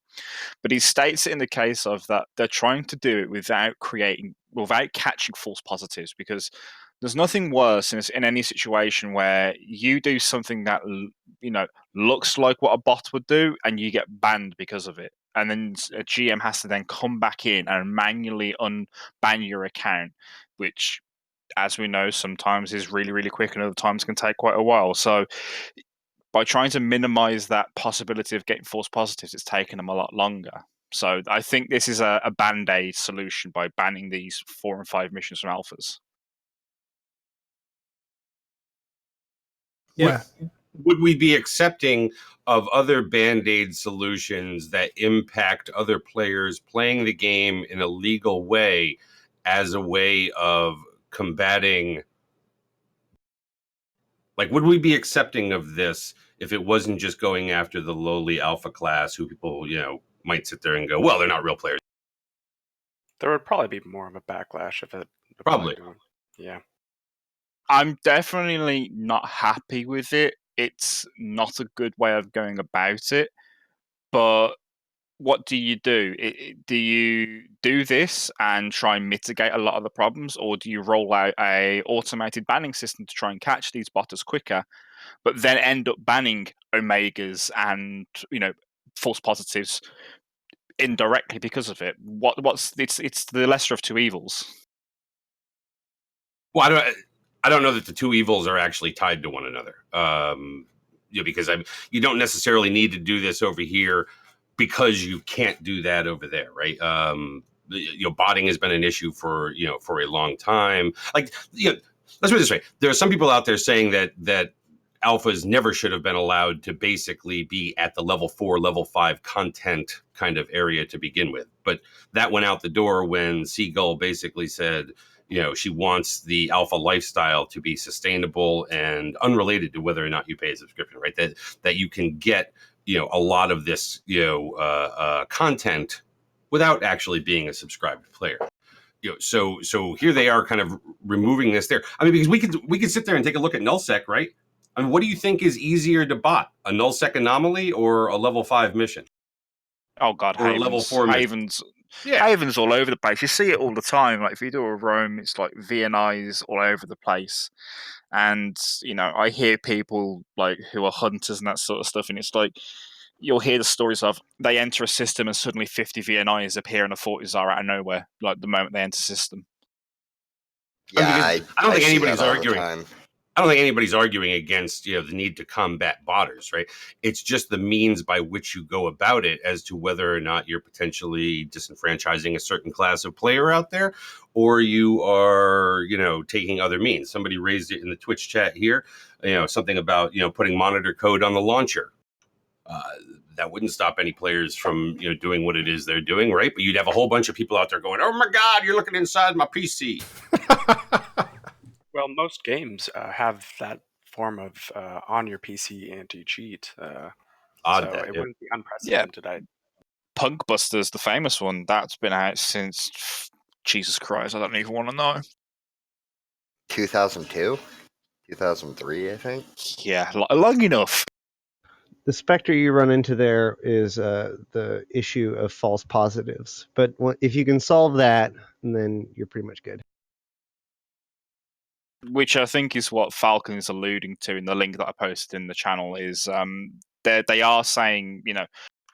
But he states it in the case of that they're trying to do it without catching false positives, because there's nothing worse in any situation where you do something that looks like what a bot would do and you get banned because of it, and then a GM has to then come back in and manually unban your account, which, as we know, sometimes is really, really quick and other times can take quite a while. So by trying to minimize that possibility of getting false positives, it's taken them a lot longer. So I think this is a band-aid solution by banning these 4 and 5 missions from alphas. Yeah. Would we be accepting of other band-aid solutions that impact other players playing the game in a legal way as a way of combating? Like, would we be accepting of this if it wasn't just going after the lowly alpha class who people, might sit there and go, well, they're not real players? There would probably be more of a backlash if it Probably. Yeah. I'm definitely not happy with it. It's not a good way of going about it. But what do you do? Do you do this and try and mitigate a lot of the problems, or do you roll out a automated banning system to try and catch these botters quicker, but then end up banning omegas and false positives indirectly because of it? It's the lesser of two evils. Well, I don't know that the two evils are actually tied to one another. Because you don't necessarily need to do this over here because you can't do that over there, right? Botting has been an issue for a long time. Like, let's put it this way: there are some people out there saying that alphas never should have been allowed to basically be at the level 4, level 5 content kind of area to begin with. But that went out the door when Seagull basically said, she wants the alpha lifestyle to be sustainable and unrelated to whether or not you pay a subscription, right? That you can get, a lot of this, content without actually being a subscribed player. So here they are kind of removing this there. I mean, because we could sit there and take a look at nullsec, right? I mean, what do you think is easier to bot, a nullsec anomaly or a level 5 mission? Oh god, Or a level 4 mid. Havens. Yeah. Havens all over the place. You see it all the time. Like if you do a roam, it's like VNIs all over the place. And I hear people like who are hunters and that sort of stuff, and it's like you'll hear the stories of they enter a system and suddenly 50 VNIs appear in a Fortizar out of nowhere, like the moment they enter system. Yeah, I don't think see anybody's that all the arguing. time. I don't think anybody's arguing against the need to combat botters, right? It's just the means by which you go about it as to whether or not you're potentially disenfranchising a certain class of player out there, or you are taking other means. Somebody raised it in the Twitch chat here, something about putting monitor code on the launcher. That wouldn't stop any players from doing what it is they're doing, right? But you'd have a whole bunch of people out there going, "Oh my God, you're looking inside my PC." Well, most games have that form of on your PC anti-cheat, Odd so that, it yeah. wouldn't be unprecedented. Punk Busters, the famous one, that's been out since Jesus Christ, I don't even want to know. 2002, 2003, I think. Yeah, long enough. The specter you run into there is the issue of false positives. But if you can solve that, then you're pretty much good. Which I think is what Falcon is alluding to in the link that I posted in the channel. Is they are saying,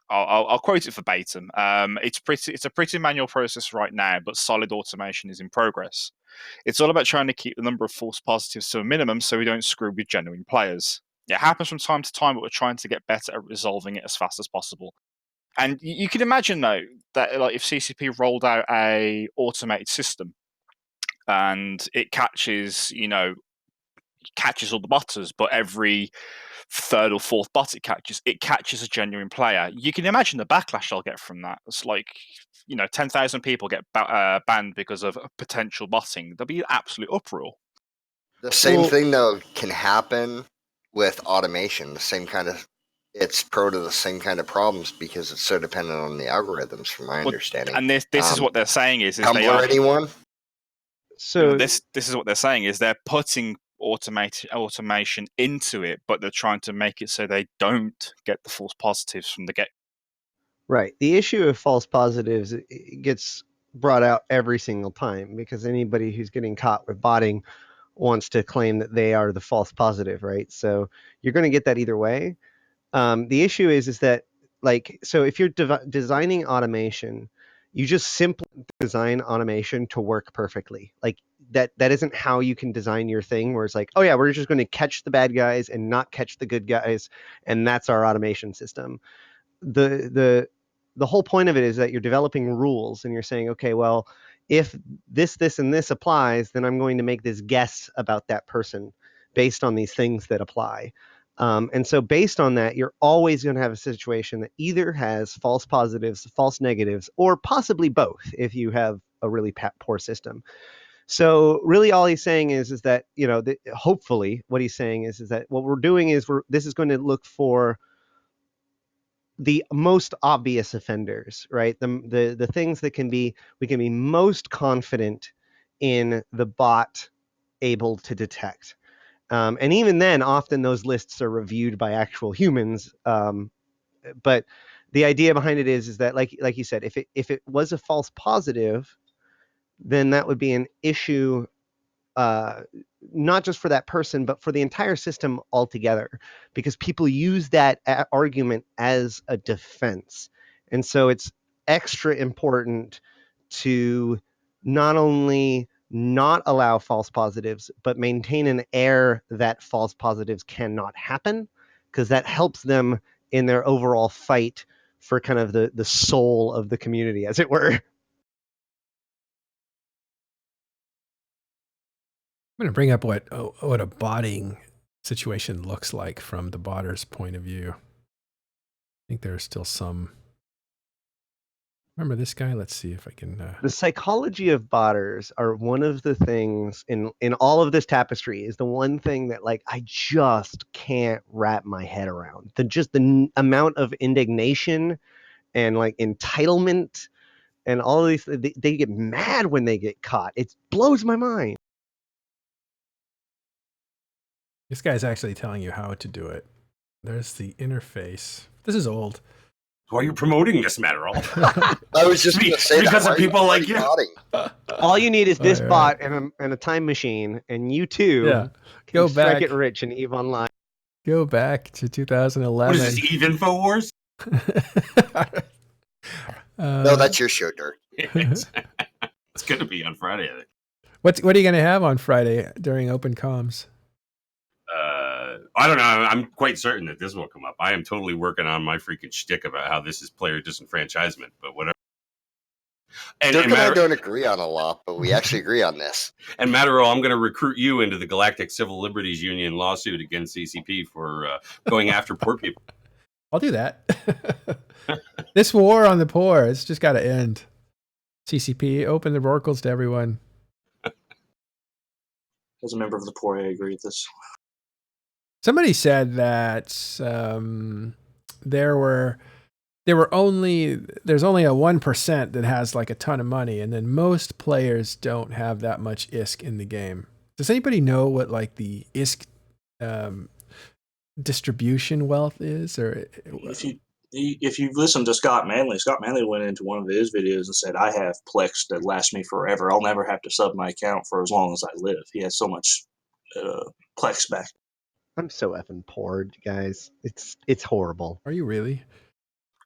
I'll quote it verbatim. It's a pretty manual process right now, but solid automation is in progress. It's all about trying to keep the number of false positives to a minimum so we don't screw with genuine players. It happens from time to time, but we're trying to get better at resolving it as fast as possible. And you can imagine though that like if CCP rolled out a automated system and it catches all the botters, but every third or fourth bot it catches a genuine player. You can imagine the backlash they'll get from that. It's like 10,000 people get banned because of potential botting. There'll be an absolute uproar. The same thing though can happen with automation. It's prone to the same kind of problems because it's so dependent on the algorithms, from my understanding. And this is what they're saying is Tumblr, they are, anyone? So this is what they're saying is they're putting automation into it, but they're trying to make it so they don't get the false positives from the get. Right. The issue of false positives it gets brought out every single time because anybody who's getting caught with botting wants to claim that they are the false positive, right? So you're going to get that either way. The issue is that so if you're designing automation, you just simply design automation to work perfectly. Like that isn't how you can design your thing where it's like, oh yeah, we're just going to catch the bad guys and not catch the good guys, and that's our automation system. The whole point of it is that you're developing rules and you're saying, okay, well, if this and this applies, then I'm going to make this guess about that person based on these things that apply. And so based on that, you're always going to have a situation that either has false positives, false negatives, or possibly both if you have a really poor system. So really all he's saying is that, hopefully what he's saying is that what we're doing is this is going to look for the most obvious offenders, right? The things that we can be most confident in the bot able to detect. And even then, often those lists are reviewed by actual humans. But the idea behind it is that, like you said, if it was a false positive, then that would be an issue, not just for that person, but for the entire system altogether, because people use that argument as a defense. And so it's extra important to not only not allow false positives, but maintain an air that false positives cannot happen, because that helps them in their overall fight for kind of the soul of the community, as it were. I'm going to bring up what a botting situation looks like from the botter's point of view. I think there are still some. Remember this guy? Let's see if I can. The psychology of botters are one of the things in all of this tapestry is the one thing that I just can't wrap my head around. The amount of indignation and entitlement and all of these, they get mad when they get caught. It blows my mind. This guy's actually telling you how to do it. There's the interface. This is old. Why are you promoting this, Matterall? I was just going to say Because that. of people like you. Modding? All you need is this Oh, yeah. bot and a time machine, and you too Yeah. can Go strike back. it rich in EVE Online. Go back to 2011. What is this, Eve InfoWars? No, that's your show, Dirk. It's going to be on Friday, I think. What are you going to have on Friday during open comms? I don't know. I'm quite certain that this will come up. I am totally working on my freaking shtick about how this is player disenfranchisement, but whatever. Dirk and I don't agree on a lot, but we actually agree on this. And Matterall, I'm going to recruit you into the Galactic Civil Liberties Union lawsuit against CCP for going after poor people. I'll do that. This war on the poor, it's just got to end. CCP, open the oracles to everyone. As a member of the poor, I agree with this. Somebody said that there's only a 1% that has like a ton of money, and then most players don't have that much ISK in the game. Does anybody know what like the ISK distribution wealth is? Or If you've listened to Scott Manley went into one of his videos and said, I have Plex that lasts me forever. I'll never have to sub my account for as long as I live. He has so much Plex back. I'm so effing poor, guys. It's horrible. are you really?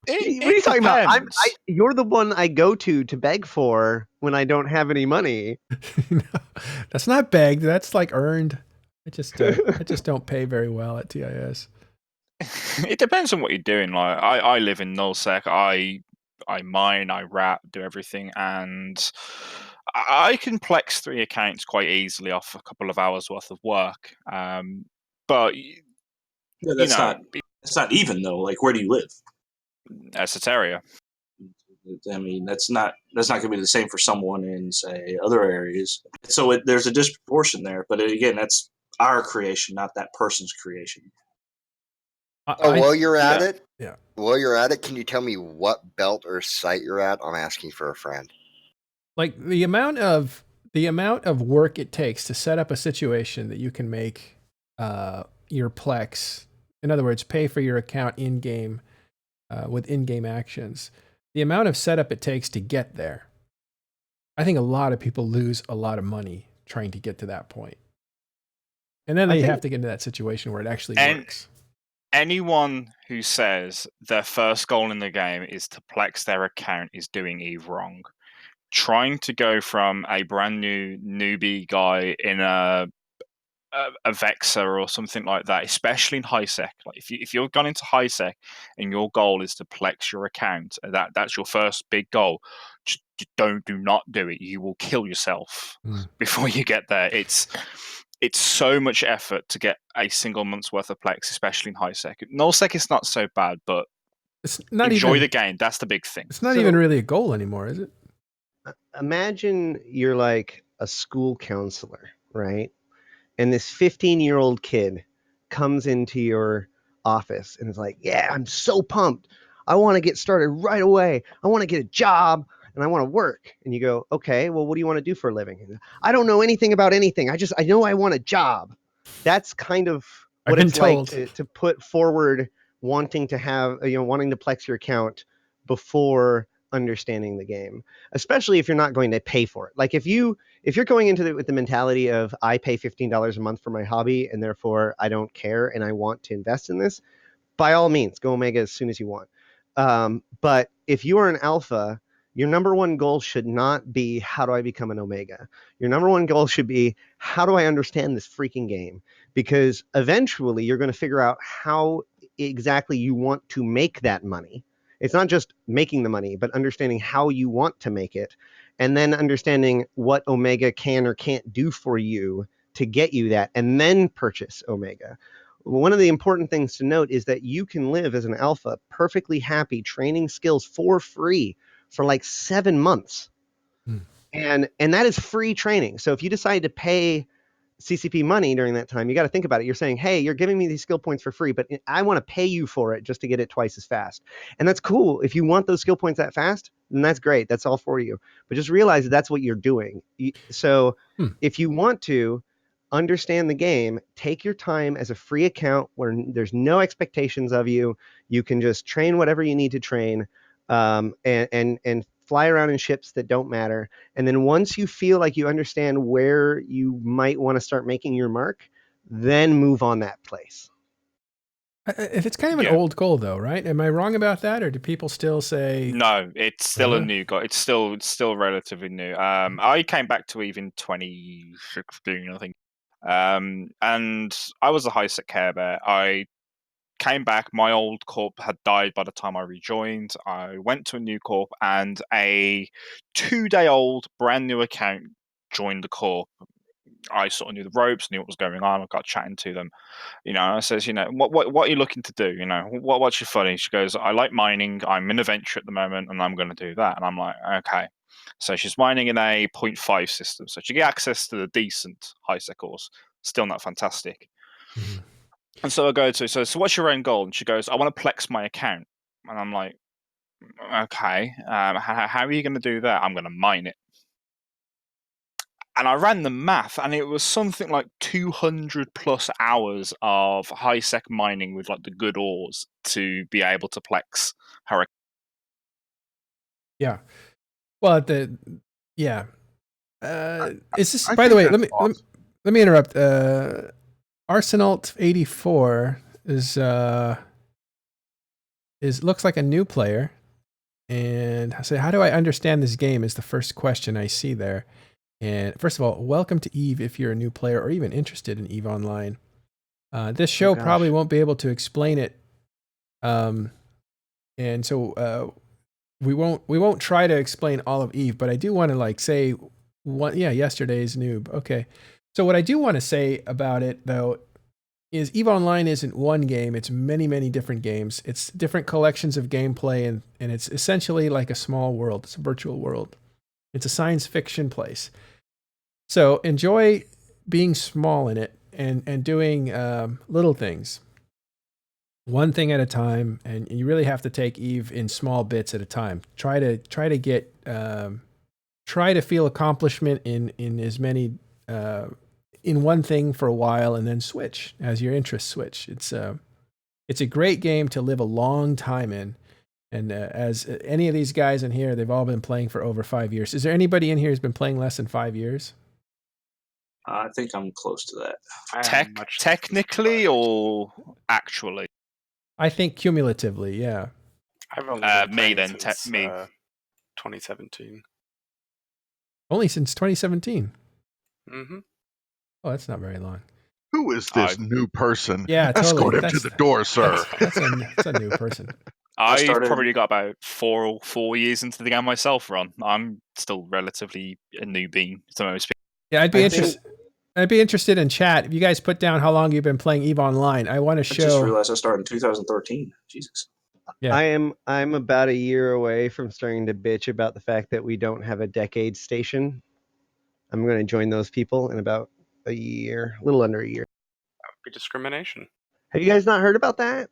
What are you talking about? You're the one I go to beg for when I don't have any money. No, that's not begged. That's like earned. I just don't pay very well at TIS. It depends on what you're doing. Like I live in nullsec. I mine, I wrap, do everything, and I can plex 3 accounts quite easily off a couple of hours worth of work. But That's not even though. Like, where do you live? Esoteria. I mean, that's not going to be the same for someone in, say, other areas. So there's a disproportion there. But again, that's our creation, not that person's creation. While you're at it, yeah. While you're at it, can you tell me what belt or site you're at? I'm asking for a friend. Like the amount of work it takes to set up a situation that you can make your Plex, in other words, pay for your account in game with in-game actions. The amount of setup it takes to get there. I think a lot of people lose a lot of money trying to get to that point. And then they have to get into that situation where it actually works. Anyone who says their first goal in the game is to plex their account is doing EVE wrong. Trying to go from a brand new newbie guy in a Vexer or something like that, especially in high sec. Like if you've gone into high sec and your goal is to plex your account, that's your first big goal. Just do not do it. You will kill yourself before you get there. It's so much effort to get a single month's worth of plex, especially in high sec. Null sec is not so bad, but it's not enjoy the game. That's the big thing. It's not even really a goal anymore, is it? Imagine you're like a school counselor, right? And this 15-year-old kid comes into your office and is like, yeah, I'm so pumped. I want to get started right away. I want to get a job and I want to work. And you go, okay, well, what do you want to do for a living? I don't know anything about anything. I know I want a job. That's kind of what it's like to put forward wanting to have, wanting to plex your account before understanding the game, especially if you're not going to pay for it. Like if you're going into it with the mentality of I pay $15 a month for my hobby and therefore I don't care and I want to invest in this, by all means, go Omega as soon as you want. But if you are an alpha, your number one goal should not be how do I become an Omega? Your number one goal should be how do I understand this freaking game? Because eventually you're going to figure out how exactly you want to make that money. It's not just making the money, but understanding how you want to make it, and then understanding what Omega can or can't do for you to get you that, and then purchase Omega. One of the important things to note is that you can live as an alpha perfectly happy training skills for free for like 7 months. And that is free training. So if you decide to pay CCP money during that time, you got to think about it. You're saying, hey, you're giving me these skill points for free, but I want to pay you for it just to get it twice as fast. And that's cool. If you want those skill points that fast, then that's great. That's all for you. But just realize that that's what you're doing. So if you want to, understand the game, take your time as a free account where there's no expectations of you. You can just train whatever you need to train, and fly around in ships that don't matter. And then once you feel like you understand where you might want to start making your mark, then move on that place. If it's kind of an Yeah. old goal, though, right? Am I wrong about that, or do people still say No, it's still a Uh-huh. new guy. It's still relatively new. I came back to Eve in 2016, I think. And I was a high sec Care Bear. I came back. My old corp had died by the time I rejoined. I went to a new corp, and a 2-day-old brand new account joined the corp. I sort of knew the ropes, knew what was going on. I got chatting to them. I says, what are you looking to do? What's your funny? She goes, I like mining. I'm in a venture at the moment, and I'm going to do that. And I'm like, okay. So she's mining in a 0.5 system, so she get access to the decent high sec course. Still not fantastic. Mhm. And so I go to, so what's your own goal? And she goes, I want to plex my account. And I'm like, okay, how are you going to do that? I'm going to mine it. And I ran the math, and it was something like 200 plus hours of high sec mining with like the good ores to be able to plex her. Yeah. Well, yeah. Is this, I by the think way, that's awesome. let me interrupt. Arsenalt 84 is looks like a new player. And I say, how do I understand this game is the first question I see there. And first of all, welcome to Eve if you're a new player or even interested in Eve Online. This show probably won't be able to explain it. And so we won't try to explain all of Eve, but I do want to say yesterday's noob. Okay. So what I do want to say about it though is Eve Online isn't one game, it's many, many different games. It's different collections of gameplay and it's essentially like a small world. It's a virtual world. It's a science fiction place. So enjoy being small in it and doing little things. One thing at a time, and you really have to take Eve in small bits at a time. Try to feel accomplishment in as many in one thing for a while, and then switch as your interests switch. It's a great game to live a long time in. And as any of these guys in here, they've all been playing for over 5 years. Is there anybody in here who's been playing less than 5 years? I think I'm close to that. I am much Technically or actually? I think cumulatively, yeah. I've only been me playing then, since me. 2017. Only since 2017. Mm-hmm. Oh, that's not very long. Who is this new person? Yeah, totally. Escort him to the door, sir. That's a new person. I've started- probably got about 4 years into the game myself, Ron. I'm still relatively a newbie to most people. Yeah, I'd be interested in chat. If you guys put down how long you've been playing EVE Online, I want to I just show. realized I started in 2013. Jesus. Yeah. I'm about a year away from starting to bitch about the fact that we don't have a decade station. I'm going to join those people in about a year, a little under a year. That would be discrimination. Have you guys not heard about that?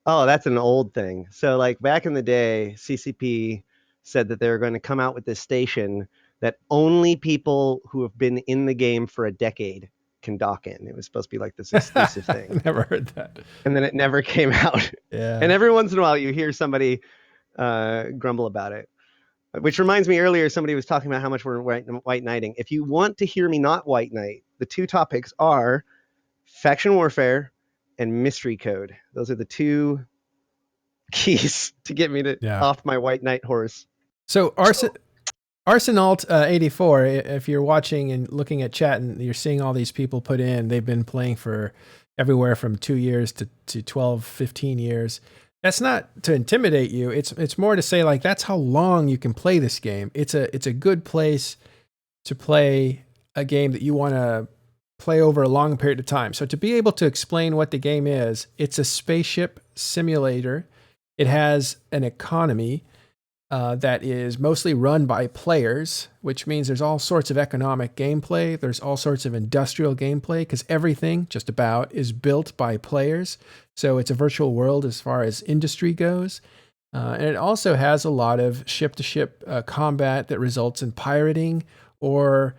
Oh, that's an old thing. So like back in the day, CCP said that they were going to come out with this station that only people who have been in the game for a decade can dock in. It was supposed to be like this exclusive thing. Never heard that. And then it never came out. Yeah. And every once in a while you hear somebody grumble about it. Which reminds me, earlier somebody was talking about how much we're white knighting. If you want to hear me not white knight, the two topics are faction warfare and mystery code. Those are the two keys to get me to off my white knight horse. So Arsenalt 84, if you're watching and looking at chat and you're seeing all these people put in, they've been playing for everywhere from 2 years to 12, 15 years. That's not to intimidate you. It's more to say like that's how long you can play this game. It's a good place to play a game that you want to play over a long period of time. So to be able to explain what the game is, it's a spaceship simulator. It has an economy that is mostly run by players, which means there's all sorts of economic gameplay. There's all sorts of industrial gameplay because everything just about is built by players. So it's a virtual world as far as industry goes. And it also has a lot of ship-to-ship combat that results in pirating or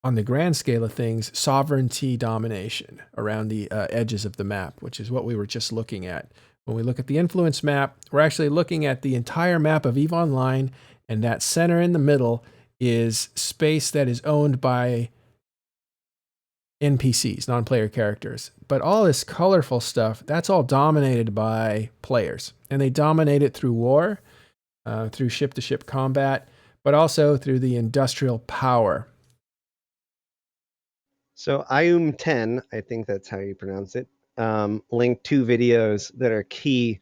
on the grand scale of things, sovereignty domination around the edges of the map, which is what we were just looking at. When we look at the influence map, we're actually looking at the entire map of EVE Online, and that center in the middle is space that is owned by NPCs, non-player characters. But all this colorful stuff, that's all dominated by players. And they dominate it through war, through ship-to-ship combat, but also through the industrial power. So IUM10, I think that's how you pronounce it, linked 2 videos that are key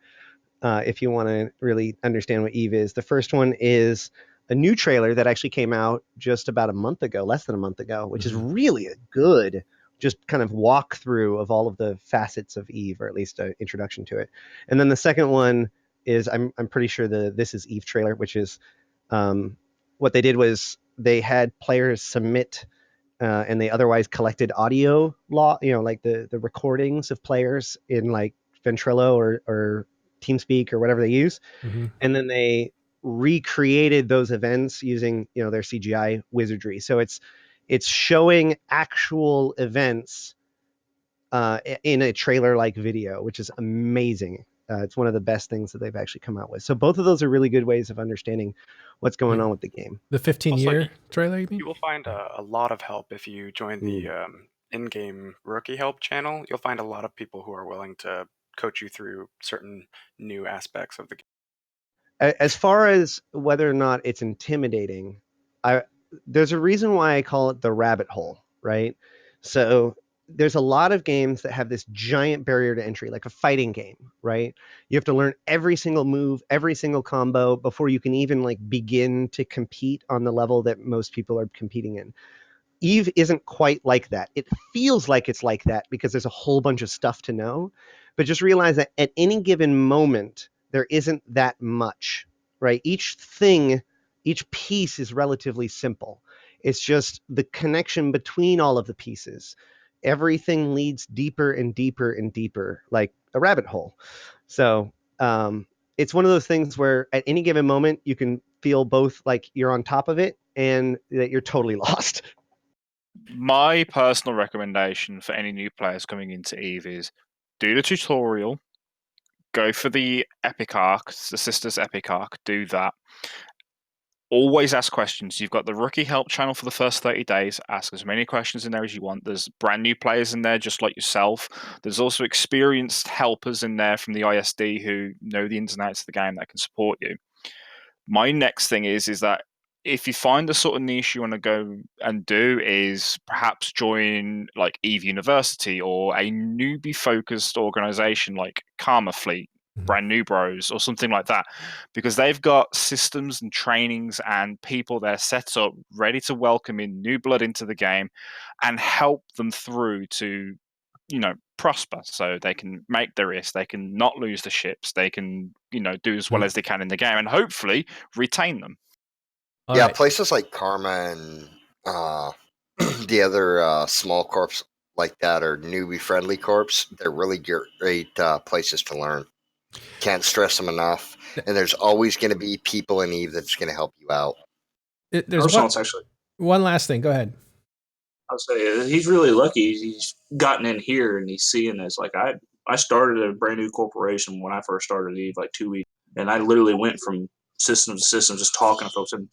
if you want to really understand what EVE is. The first one is a new trailer that actually came out just about a month ago, less than a month ago, which is really a good just kind of walkthrough of all of the facets of EVE, or at least an introduction to it. And then the second one is, I'm pretty sure the This Is EVE trailer, which is what they did was they had players submit and they otherwise collected audio like the recordings of players in like Ventrilo or TeamSpeak or whatever they use. And then they recreated those events using, their CGI wizardry. So it's showing actual events in a trailer-like video, which is amazing. It's one of the best things that they've actually come out with. So both of those are really good ways of understanding what's going on with the game. The 15-year trailer, you mean? You will find a lot of help if you join the in-game rookie help channel. You'll find a lot of people who are willing to coach you through certain new aspects of the game. As far as whether or not it's intimidating, there's a reason why I call it the rabbit hole, right? So there's a lot of games that have this giant barrier to entry, like a fighting game, right? You have to learn every single move, every single combo before you can even like begin to compete on the level that most people are competing in. EVE isn't quite like that. It feels like it's like that because there's a whole bunch of stuff to know, but just realize that at any given moment, there isn't that much, right? Each piece is relatively simple. It's just the connection between all of the pieces. Everything leads deeper and deeper and deeper, like a rabbit hole. So it's one of those things where at any given moment, you can feel both like you're on top of it and that you're totally lost. My personal recommendation for any new players coming into EVE is do the tutorial, go for the epic arc, the Sisters epic arc, do that. Always ask questions. You've got the rookie help channel for the first 30 days. Ask as many questions in there as you want. There's brand new players in there just like yourself. There's also experienced helpers in there from the ISD who know the ins and outs of the game that can support you. My next thing is that if you find the sort of niche you want to go and do is perhaps join like EVE University or a newbie focused organization like Karma Fleet, Brand New Bros, or something like that, because they've got systems and trainings and people there set up ready to welcome in new blood into the game and help them through to, prosper, so they can make the risk, they can not lose the ships, they can, do as well as they can in the game and hopefully retain them. All right. Places like Karma and the other small corps like that are newbie friendly corps. They're really great places to learn. Can't stress them enough. And there's always going to be people in EVE that's going to help you out. There's one last thing. Go ahead. I'll say he's really lucky. He's gotten in here and he's seeing this. Like I started a brand new corporation when I first started EVE, like 2 weeks, and I literally went from system to system, just talking to folks. And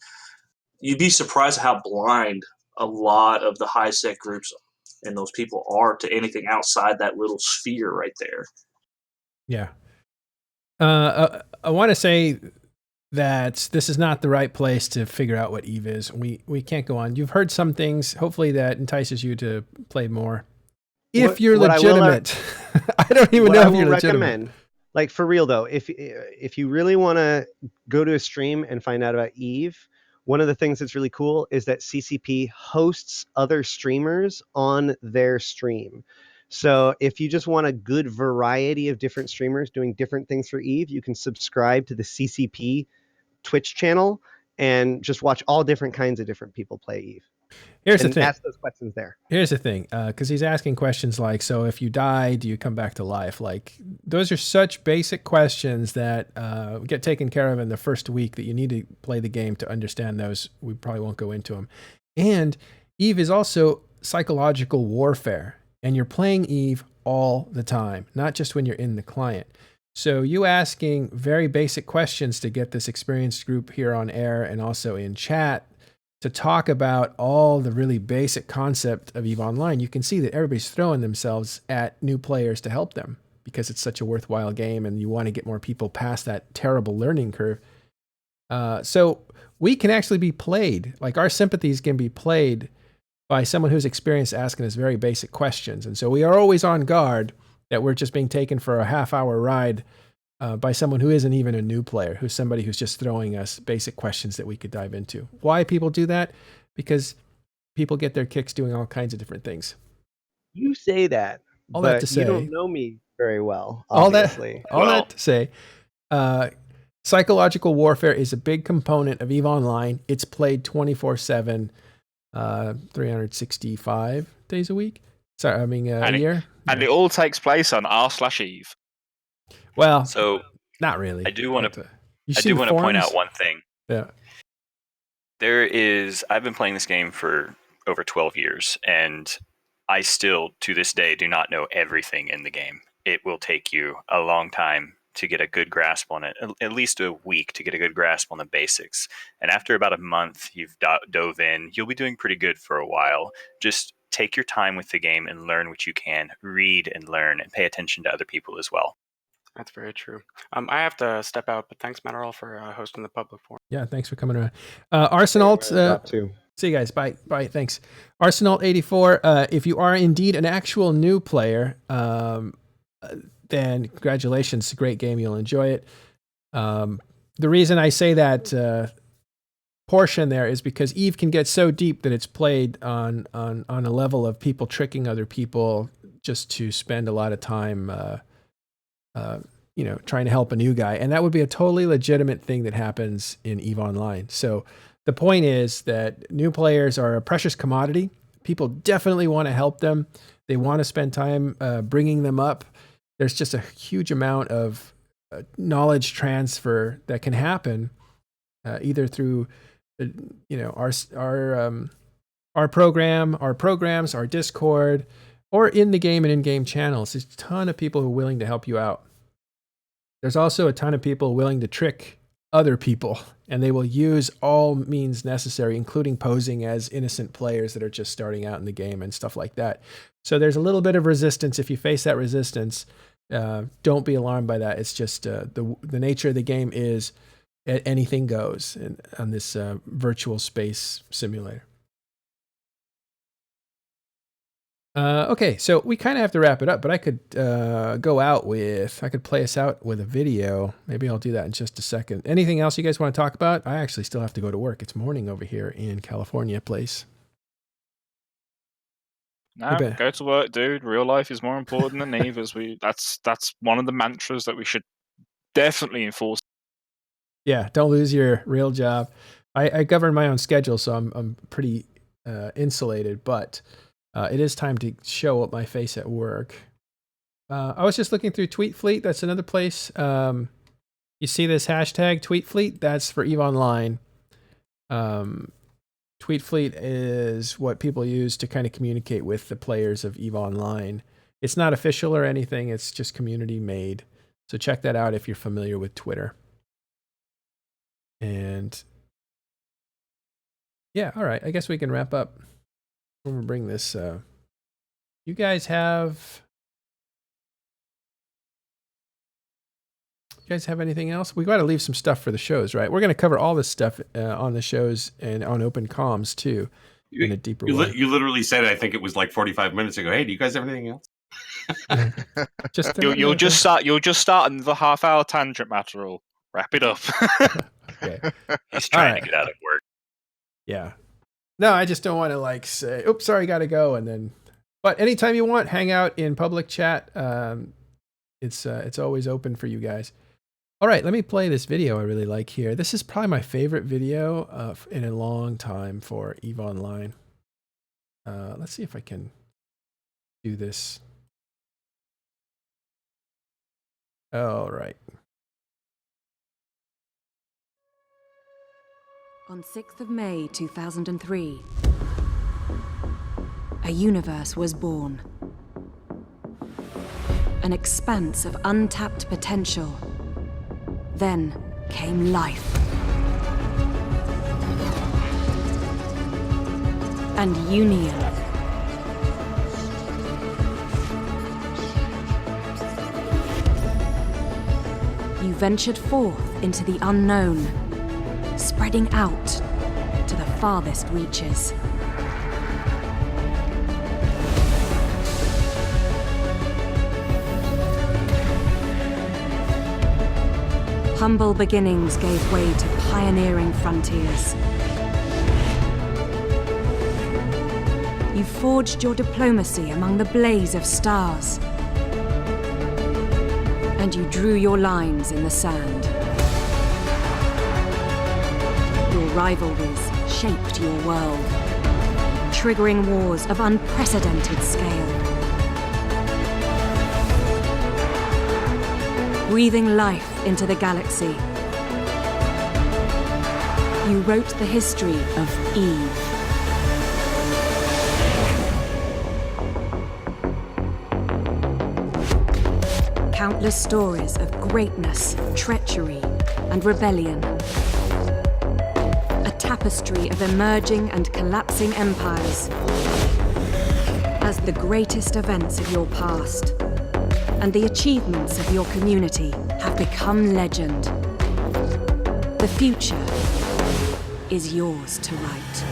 you'd be surprised at how blind a lot of the high sec groups and those people are to anything outside that little sphere right there. Yeah. I want to say that this is not the right place to figure out what EVE is. We can't go on. You've heard some things. Hopefully that entices you to play more. If you're legitimate. I don't even know if you're legitimate. Like for real though, if you really want to go to a stream and find out about EVE, one of the things that's really cool is that CCP hosts other streamers on their stream. So if you just want a good variety of different streamers doing different things for EVE, you can subscribe to the CCP Twitch channel and just watch all different kinds of different people play EVE. Here's the thing. Ask those questions there. Here's the thing, because he's asking questions like, so if you die, do you come back to life? Like, those are such basic questions that get taken care of in the first week that you need to play the game to understand those. We probably won't go into them. And Eve is also psychological warfare, and you're playing Eve all the time, not just when you're in the client. So you asking very basic questions to get this experienced group here on air and also in chat to talk about all the really basic concept of EVE Online, you can see that everybody's throwing themselves at new players to help them because it's such a worthwhile game and you want to get more people past that terrible learning curve. So we can actually be played, like our sympathies can be played by someone who's experienced asking us very basic questions. And so we are always on guard that we're just being taken for a half-hour ride by someone who isn't even a new player, who's somebody who's just throwing us basic questions that we could dive into. Why people do that? Because people get their kicks doing all kinds of different things. You say that, All that but to say, you don't know me very well, all obviously. that to say, psychological warfare is a big component of EVE Online. It's played 24/7, 365 days a week. Sorry, I mean a year. And it all takes place on r/Eve. Well, So not really. I do want But, to point out one thing. Yeah. I've been playing this game for over 12 years, and I still, to this day, do not know everything in the game. It will take you a long time to get a good grasp on it, at least a week to get a good grasp on the basics. And after about a month, you've dove in, you'll be doing pretty good for a while. Just take your time with the game and learn what you can, read and learn, and pay attention to other people as well. That's very true. I have to step out, but thanks, Matterall, for hosting the public forum. Yeah, thanks for coming around. Arsenal, Too. see you guys. Bye. Bye. Thanks. Arsenal 84. If you are indeed an actual new player, then congratulations. It's a great game. You'll enjoy it. The reason I say that portion there is because EVE can get so deep that it's played on a level of people tricking other people just to spend a lot of time trying to help a new guy. And that would be a totally legitimate thing that happens in EVE Online. So the point is that new players are a precious commodity. People definitely want to help them. They want to spend time bringing them up. There's just a huge amount of knowledge transfer that can happen either through our programs, our Discord, or in the game and in-game channels. There's a ton of people who are willing to help you out. There's also a ton of people willing to trick other people, and they will use all means necessary, including posing as innocent players that are just starting out in the game and stuff like that. So there's a little bit of resistance. If you face that resistance, don't be alarmed by that. It's just the nature of the game is anything goes on this virtual space simulator. Okay, so we kind of have to wrap it up, but I could I could play us out with a video. Maybe I'll do that in just a second. Anything else you guys want to talk about? I actually still have to go to work. It's morning over here in California place. No, go to work, dude. Real life is more important than EVE. That's one of the mantras that we should definitely enforce. Yeah, don't lose your real job. I govern my own schedule, so I'm pretty insulated, but it is time to show up my face at work. I was just looking through Tweet Fleet. That's another place. You see this hashtag Tweet Fleet? That's for EVE Online. Tweet Fleet is what people use to kind of communicate with the players of EVE Online. It's not official or anything. It's just community made. So check that out if you're familiar with Twitter. And yeah, all right. I guess we can wrap up. I'm gonna bring this. You guys have anything else? We got to leave some stuff for the shows, right? We're going to cover all this stuff on the shows and on open comms too, in a deeper way. You literally said, I think it was like 45 minutes ago, hey, do you guys have anything else? You'll just start another half-hour tangent, Matterall. Wrap it up. Okay. He's trying to get out of work. Yeah. No, I just don't want to say, oops, sorry, got to go. And then, but anytime you want, hang out in public chat. It's always open for you guys. All right, let me play this video I really like here. This is probably my favorite video in a long time for EVE Online. Let's see if I can do this. All right. On 6th of May 2003, a universe was born. An expanse of untapped potential. Then came life. And union. You ventured forth into the unknown, spreading out to the farthest reaches. Humble beginnings gave way to pioneering frontiers. You forged your diplomacy among the blaze of stars. And you drew your lines in the sand. Your rivalries shaped your world, triggering wars of unprecedented scale. Breathing life into the galaxy, you wrote the history of Eve. Countless stories of greatness, treachery, and rebellion. A tapestry of emerging and collapsing empires. As the greatest events of your past and the achievements of your community have become legend. The future is yours to write.